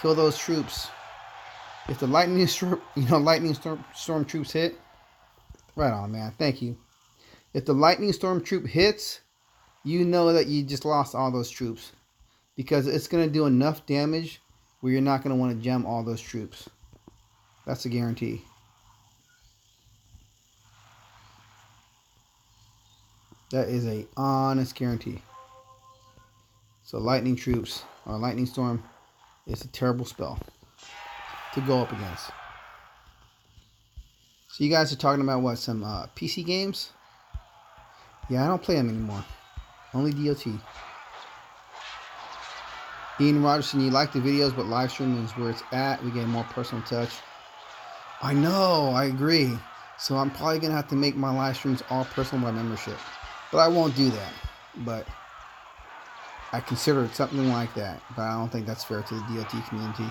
kill those troops. If the lightning storm troops hit, right on, man. Thank you. If the lightning storm troop hits, you know that you just lost all those troops, because it's going to do enough damage where you're not going to want to gem all those troops. That's a guarantee. That is a honest guarantee. So lightning troops or lightning storm is a terrible spell to go up against. So you guys are talking about what, some PC games? Yeah, I don't play them anymore. Only DOT. Ian Rogerson, you like the videos, but live streaming is where it's at. We get a more personal touch. I know, I agree. So I'm probably going to have to make my live streams all personal by membership. But I won't do that. But I consider it something like that. But I don't think that's fair to the DOT community.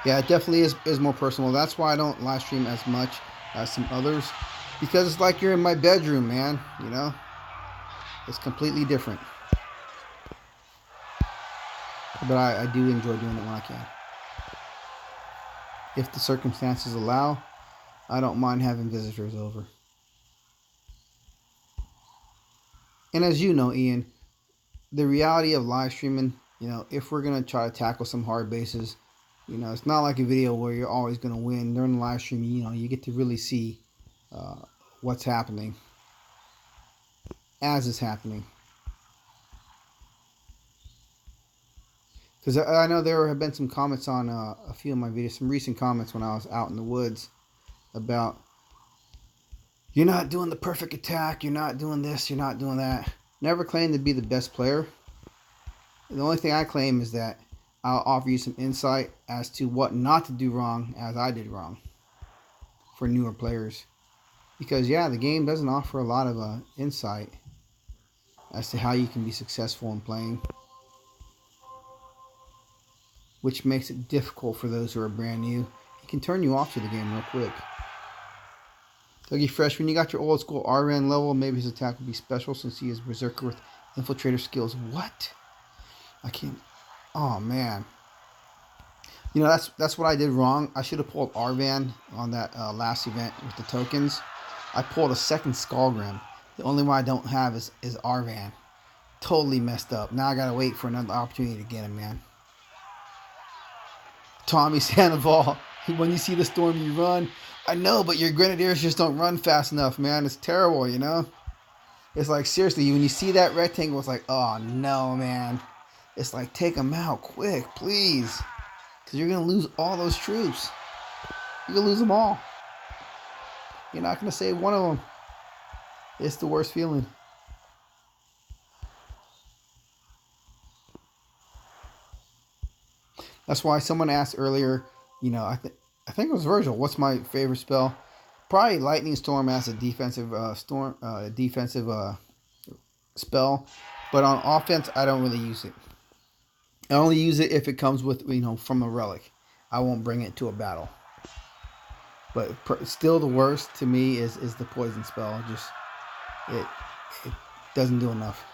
Yeah, it definitely is more personal. That's why I don't live stream as much as some others. Because it's like you're in my bedroom, man. You know? It's completely different. But I do enjoy doing it when I can. If the circumstances allow, I don't mind having visitors over. And as you know, Ian, the reality of live streaming, you know, if we're going to try to tackle some hard bases, you know, it's not like a video where you're always going to win. During the live stream, you know, you get to really see what's happening as it's happening. Because I know there have been some comments on a few of my videos, some recent comments when I was out in the woods about, you're not doing the perfect attack, you're not doing this, you're not doing that. Never claimed to be the best player. The only thing I claim is that I'll offer you some insight as to what not to do wrong as I did wrong for newer players. Because, yeah, the game doesn't offer a lot of insight as to how you can be successful in playing, which makes it difficult for those who are brand new. It can turn you off to the game real quick. Dougie Fresh, when you got your old school RN level, maybe his attack would be special since he is Berserker with Infiltrator skills. What? I can't. Oh, man. You know, that's what I did wrong. I should have pulled Arvan on that last event with the tokens. I pulled a second Skullgrim. The only one I don't have is Arvan. Totally messed up. Now I gotta wait for another opportunity to get him, man. Tommy Sandoval, when you see the storm, you run. I know, but your Grenadiers just don't run fast enough, man. It's terrible, you know? It's like, seriously, when you see that rectangle, it's like, oh, no, man. It's like, take them out quick, please. Because you're going to lose all those troops. You're going to lose them all. You're not going to save one of them. It's the worst feeling. That's why someone asked earlier, you know, I think it was Virgil, what's my favorite spell? Probably Lightning Storm as a defensive spell. But on offense, I don't really use it. I only use it if it comes with, you know, from a relic. I won't bring it to a battle. But still the worst to me is the poison spell. Just it doesn't do enough.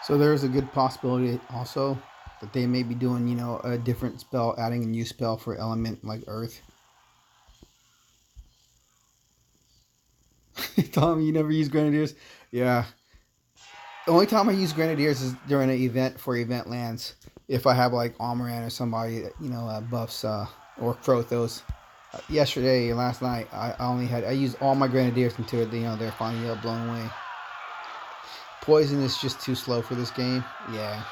So there's a good possibility also that they may be doing, you know, a different spell, adding a new spell for element like Earth. Tom, you never use Grenadiers? Yeah. The only time I use Grenadiers is during an event for event lands. If I have like Almoran or somebody that, you know, buffs or Prothos. Yesterday, last night, I used all my Grenadiers until, you know, they're finally blown away. Poison is just too slow for this game. Yeah.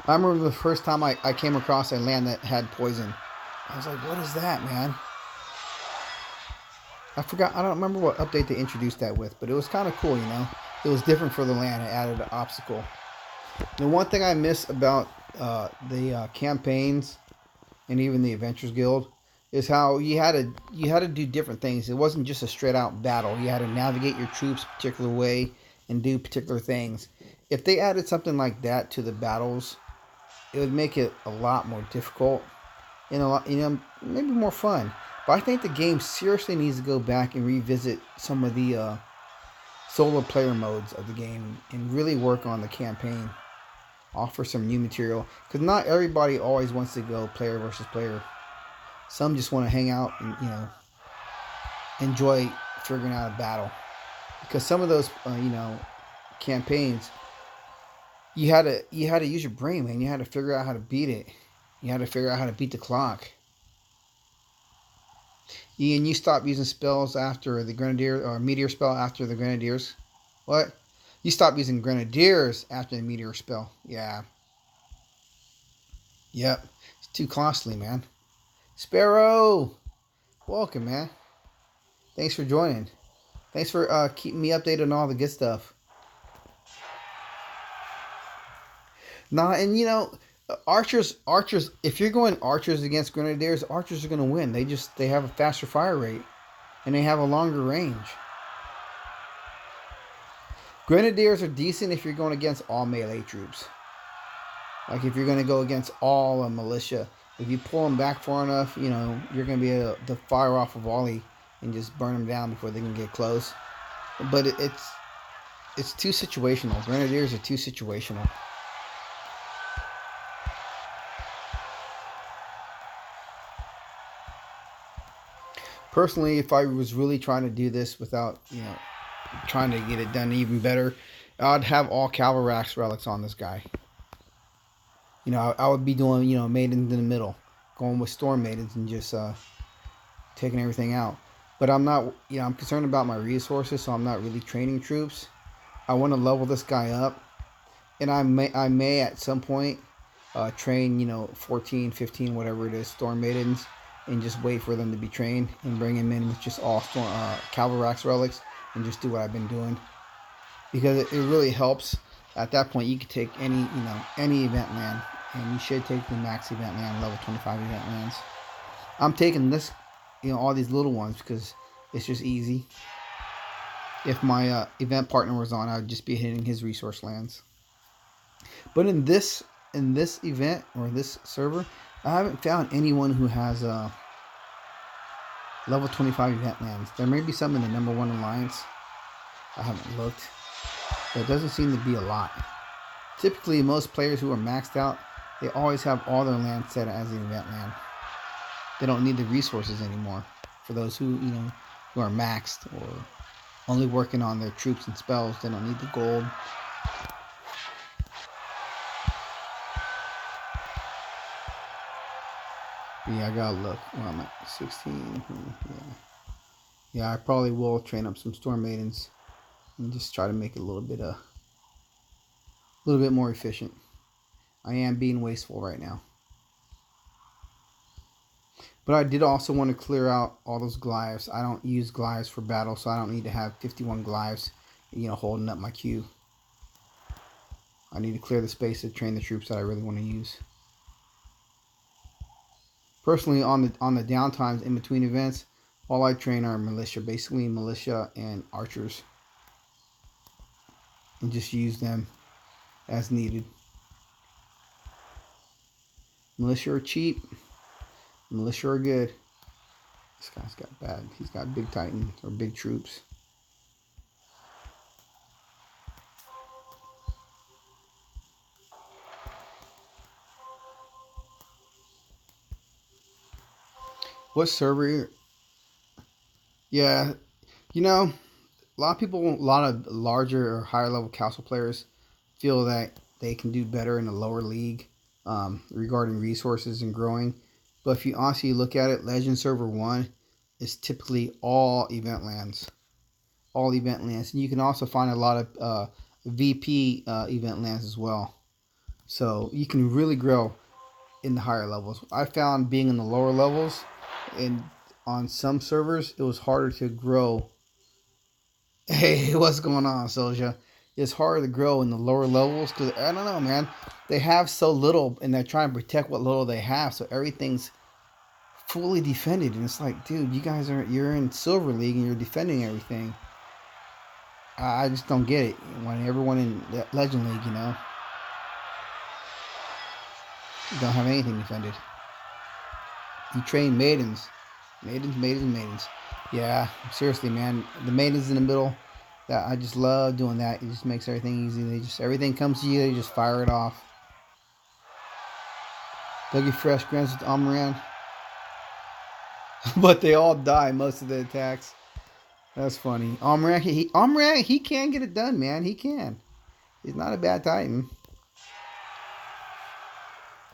I remember the first time I came across a land that had poison. I was like, what is that, man? I forgot. I don't remember what update they introduced that with, but it was kind of cool, you know? It was different for the land. It added an obstacle. The one thing I miss about the campaigns and even the Adventures Guild is how you had to do different things. It wasn't just a straight out battle. You had to navigate your troops a particular way and do particular things. If they added something like that to the battles, it would make it a lot more difficult and a lot, you know, maybe more fun. But I think the game seriously needs to go back and revisit some of the solo player modes of the game and really work on the campaign. Offer some new material, because not everybody always wants to go player versus player. Some just want to hang out and, you know, enjoy figuring out a battle. Because some of those, you know, campaigns, you had to use your brain, man. You had to figure out how to beat it. You had to figure out how to beat the clock. Ian, you stopped using spells after the Grenadier, or Meteor spell after the Grenadiers. What? You stopped using Grenadiers after the Meteor spell. Yeah. Yep. It's too costly, man. Sparrow! Welcome, man. Thanks for joining. Thanks for keeping me updated on all the good stuff. Nah, and you know, archers, if you're going archers against Grenadiers, archers are going to win. They have a faster fire rate and they have a longer range. Grenadiers are decent if you're going against all melee troops. Like if you're going to go against all militia, if you pull them back far enough, you know, you're going to be able to fire off a volley and just burn them down before they can get close. But it's too situational. Grenadiers are too situational. Personally, if I was really trying to do this without, you know, trying to get it done even better, I'd have all Cavalrax relics on this guy. You know, I would be doing, you know, maidens in the middle, going with storm maidens and just taking everything out. But I'm not, you know, I'm concerned about my resources, so I'm not really training troops. I want to level this guy up, And I may at some point train, 14, 15, whatever it is, Storm Maidens, and just wait for them to be trained and bring them in with just all Storm Calvarax relics and just do what I've been doing, because it really helps. At that point, you can take any event land, and you should take the max event land, level 25 event lands. I'm taking this, all these little ones because it's just easy. If my event partner was on, I would just be hitting his resource lands. But in this event or this server, I haven't found anyone who has level 25 event lands. There may be some in the number 1 alliance. I haven't looked, but it doesn't seem to be a lot. Typically, most players who are maxed out, they always have all their lands set as an event land. They don't need the resources anymore. For those who who are maxed or only working on their troops and spells, they don't need the gold. Yeah, I gotta look. Where am I? 16. Yeah, I probably will train up some Storm Maidens and just try to make it a little bit more efficient. I am being wasteful right now. But I did also want to clear out all those Glyphs. I don't use Glyphs for battle, so I don't need to have 51 Glyphs, holding up my queue. I need to clear the space to train the troops that I really want to use. Personally, on the downtimes in between events, all I train are militia, basically militia and archers, and just use them as needed. Militia are cheap. Militia are good. This guy's got bad. He's got big Titan or big troops. What server? Yeah, a lot of people, a lot of larger or higher level council players feel that they can do better in a lower league regarding resources and growing. But if you honestly look at it, Legend Server 1 is typically all event lands. All event lands. And you can also find a lot of VP event lands as well. So you can really grow in the higher levels. I found being in the lower levels, and on some servers, it was harder to grow. Hey, what's going on, Soja? It's harder to grow in the lower levels because, I don't know, man. They have so little, and they're trying to protect what little they have, so everything's fully defended. And it's like, dude, you're in Silver League and you're defending everything. I just don't get it. When everyone in Legend League, don't have anything defended. You train maidens. Maidens. Yeah, seriously, man. The maidens in the middle, that I just love doing that. It just makes everything easy. Everything comes to you, they just fire it off. Dougie Fresh grants with Amaran. But they all die most of the attacks. That's funny. Amaran, he can get it done, man. He can. He's not a bad Titan.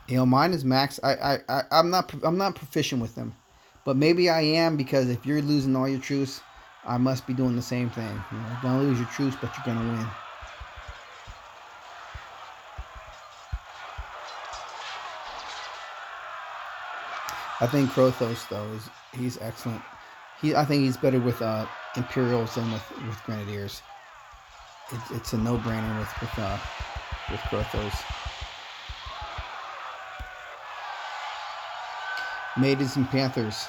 Mine is max. I'm not proficient with them, but maybe I am, because if you're losing all your troops, I must be doing the same thing. You're gonna lose your troops, but you're gonna win. I think Krothos though he's excellent. I think he's better with Imperials than with Grenadiers. It's a no-brainer with Krothos. Maidens and Panthers.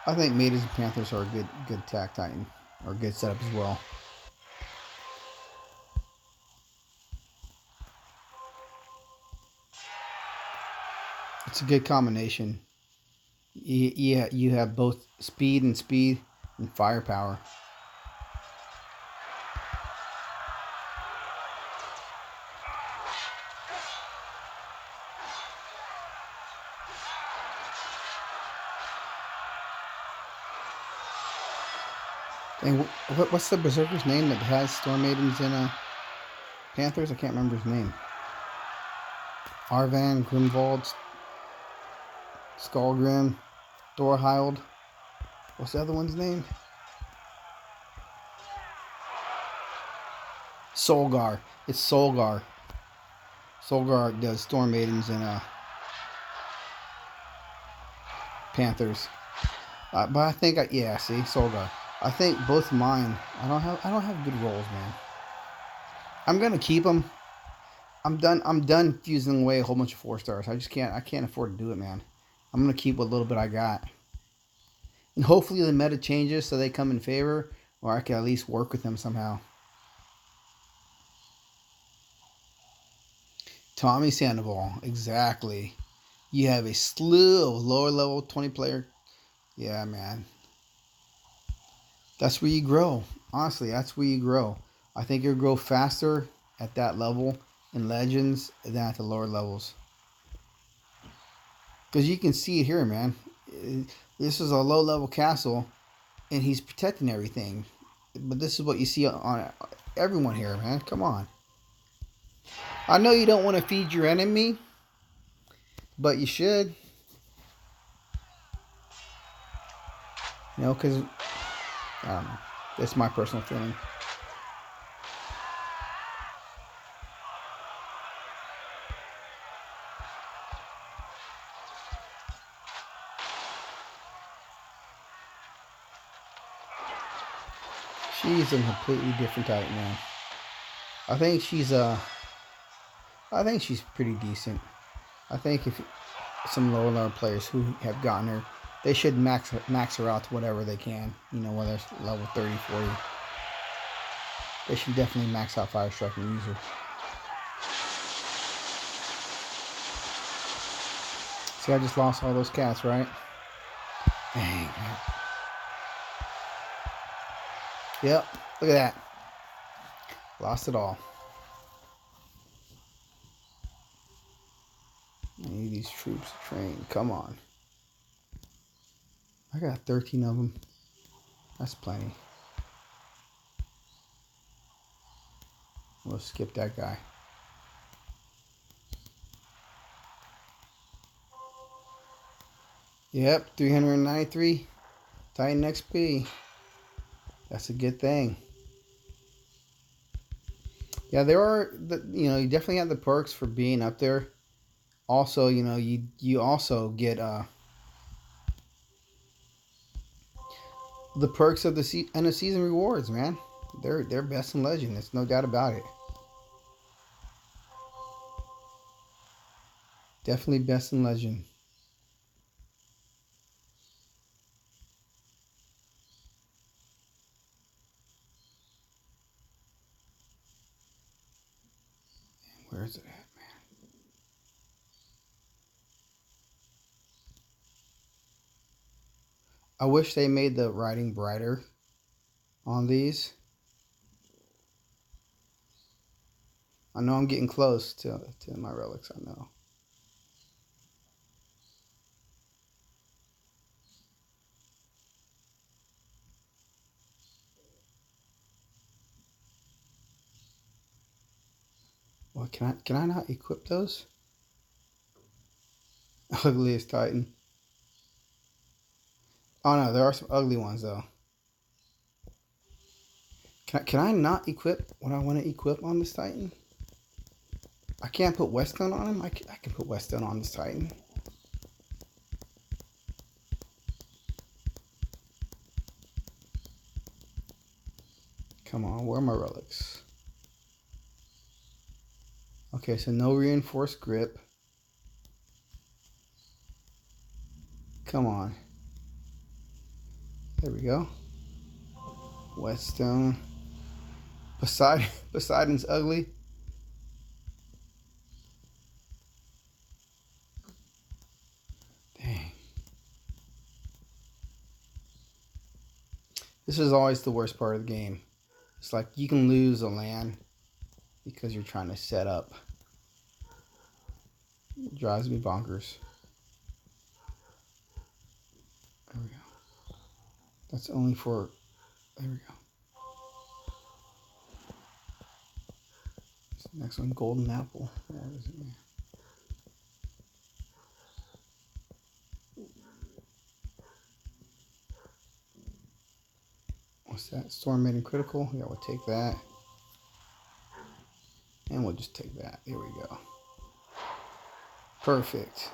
I think Maidens and Panthers are a good attack Titan, or a good setup as well. It's a good combination. You have both speed and firepower. And what's the Berserker's name that has Storm Maidens and Panthers? I can't remember his name. Arvan, Grimwald, Skullgrim, Thorhild. What's the other one's name? Solgar. It's Solgar. Solgar does Storm Maidens and Panthers. But I think yeah, see, Solgar. I think both mine. I don't have good rolls, man. I'm gonna keep them. I'm done fusing away a whole bunch of 4 stars. I can't afford to do it, man. I'm gonna keep what little bit I got. And hopefully the meta changes so they come in favor, or I can at least work with them somehow. Tommy Sandoval, exactly. You have a slew of lower level 20 player. Yeah, man. That's where you grow. Honestly, that's where you grow. I think you'll grow faster at that level in Legends than at the lower levels. Because you can see it here, man. This is a low level castle, and he's protecting everything. But this is what you see on everyone here, man. Come on. I know you don't want to feed your enemy, but you should. You know, because, I don't know. That's my personal feeling. She's a completely different type, man. I think she's pretty decent. I think if some lower level players who have gotten her, they should max her out to whatever they can. You know, whether it's level 30, 40. They should definitely max out Fire Strike and use her. See, I just lost all those cats, right? Dang, man. Yep, look at that. Lost it all. I need these troops to train. Come on. I got 13 of them. That's plenty. We'll skip that guy. Yep, 393 Titan XP. That's a good thing. Yeah, there are, you know, you definitely have the perks for being up there. Also, you know, you also get the perks of the end of season rewards, man. They're best in Legend. There's no doubt about it. Definitely best in Legend. Where is it at, man? I wish they made the writing brighter on these. I know I'm getting close to my relics, I know. Well, can I not equip those? Ugliest Titan. Oh no, there are some ugly ones though. Can I not equip what I want to equip on this Titan? I can't put Westone on him? I can put Westone on this Titan. Come on, where are my relics? Okay, so no reinforced grip. Come on. There we go. Whetstone. Poseidon's ugly. Dang. This is always the worst part of the game. It's like you can lose a land because you're trying to set up. It drives me bonkers. There we go. That's only for... There we go. Next one, golden apple. Where is it? What's that? Storm Maiden critical. Yeah, we'll take that. And we'll just take that. There we go. Perfect.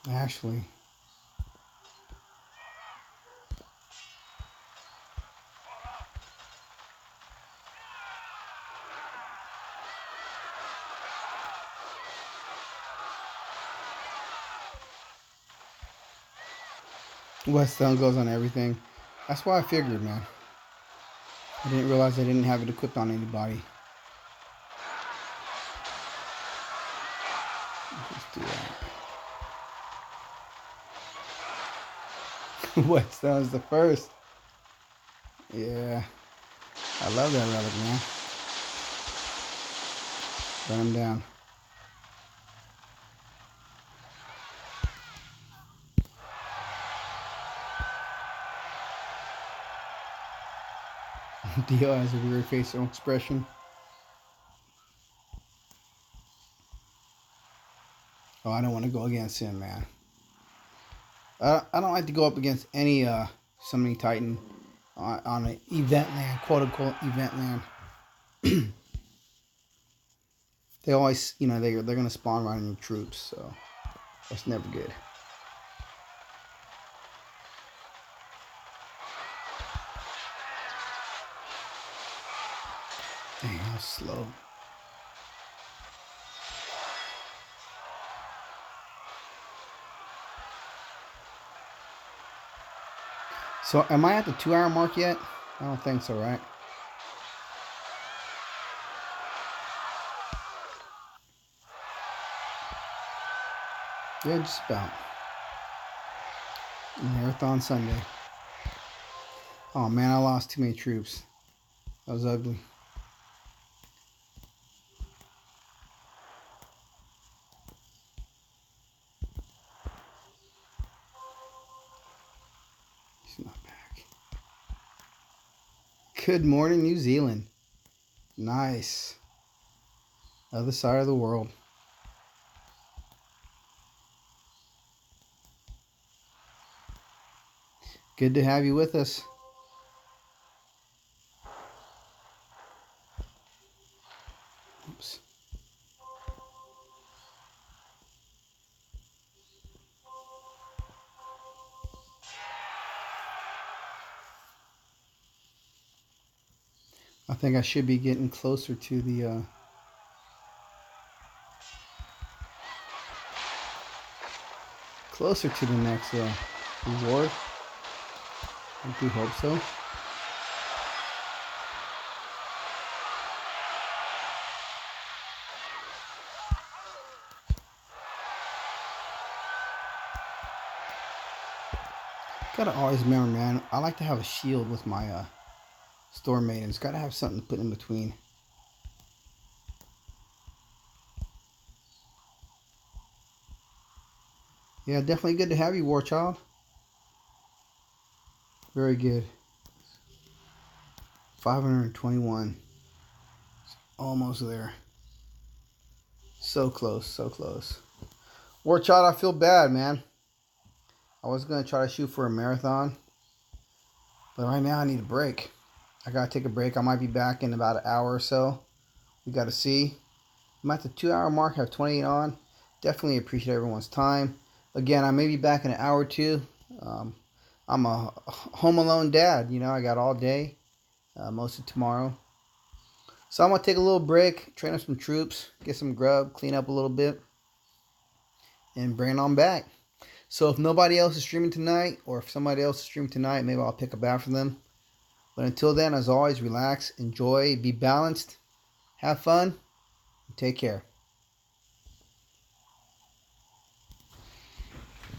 Ashley. Whetstone goes on everything. That's why I figured, man. I didn't realize I didn't have it equipped on anybody. Let's do that. Whetstone's the first. Yeah. I love that relic, man. Burn him down. Dio has a weird facial expression. Oh, I don't want to go against him, man. I don't like to go up against any Summoning Titan on an event land, quote unquote event land. They always, you know, they're gonna spawn right in your troops, so that's never good. Dang, how slow. So, am I at the 2-hour mark yet? I don't think so, right? Yeah, just about. Marathon Sunday. Oh man, I lost too many troops. That was ugly. He's not back. Good morning, New Zealand. Nice. Other side of the world. Good to have you with us. Oops. I think I should be getting closer to the next reward. I do hope so. Gotta always remember, man, I like to have a shield with my Storm Maidens. Gotta have something to put in between. Yeah, definitely good to have you, War Child. Very good. 521. Almost there. So close, so close. War Child, I feel bad, man. I was going to try to shoot for a marathon. But right now I need a break. I got to take a break. I might be back in about an hour or so. We got to see. I'm at the 2-hour mark. I have 28 on. Definitely appreciate everyone's time. Again, I may be back in an hour or two. I'm a home alone dad. You know, I got all day. Most of tomorrow. So I'm going to take a little break. Train up some troops. Get some grub. Clean up a little bit. And bring it on back. So if nobody else is streaming tonight, or if somebody else is streaming tonight, maybe I'll pick up after them. But until then, as always, relax, enjoy, be balanced, have fun, and take care.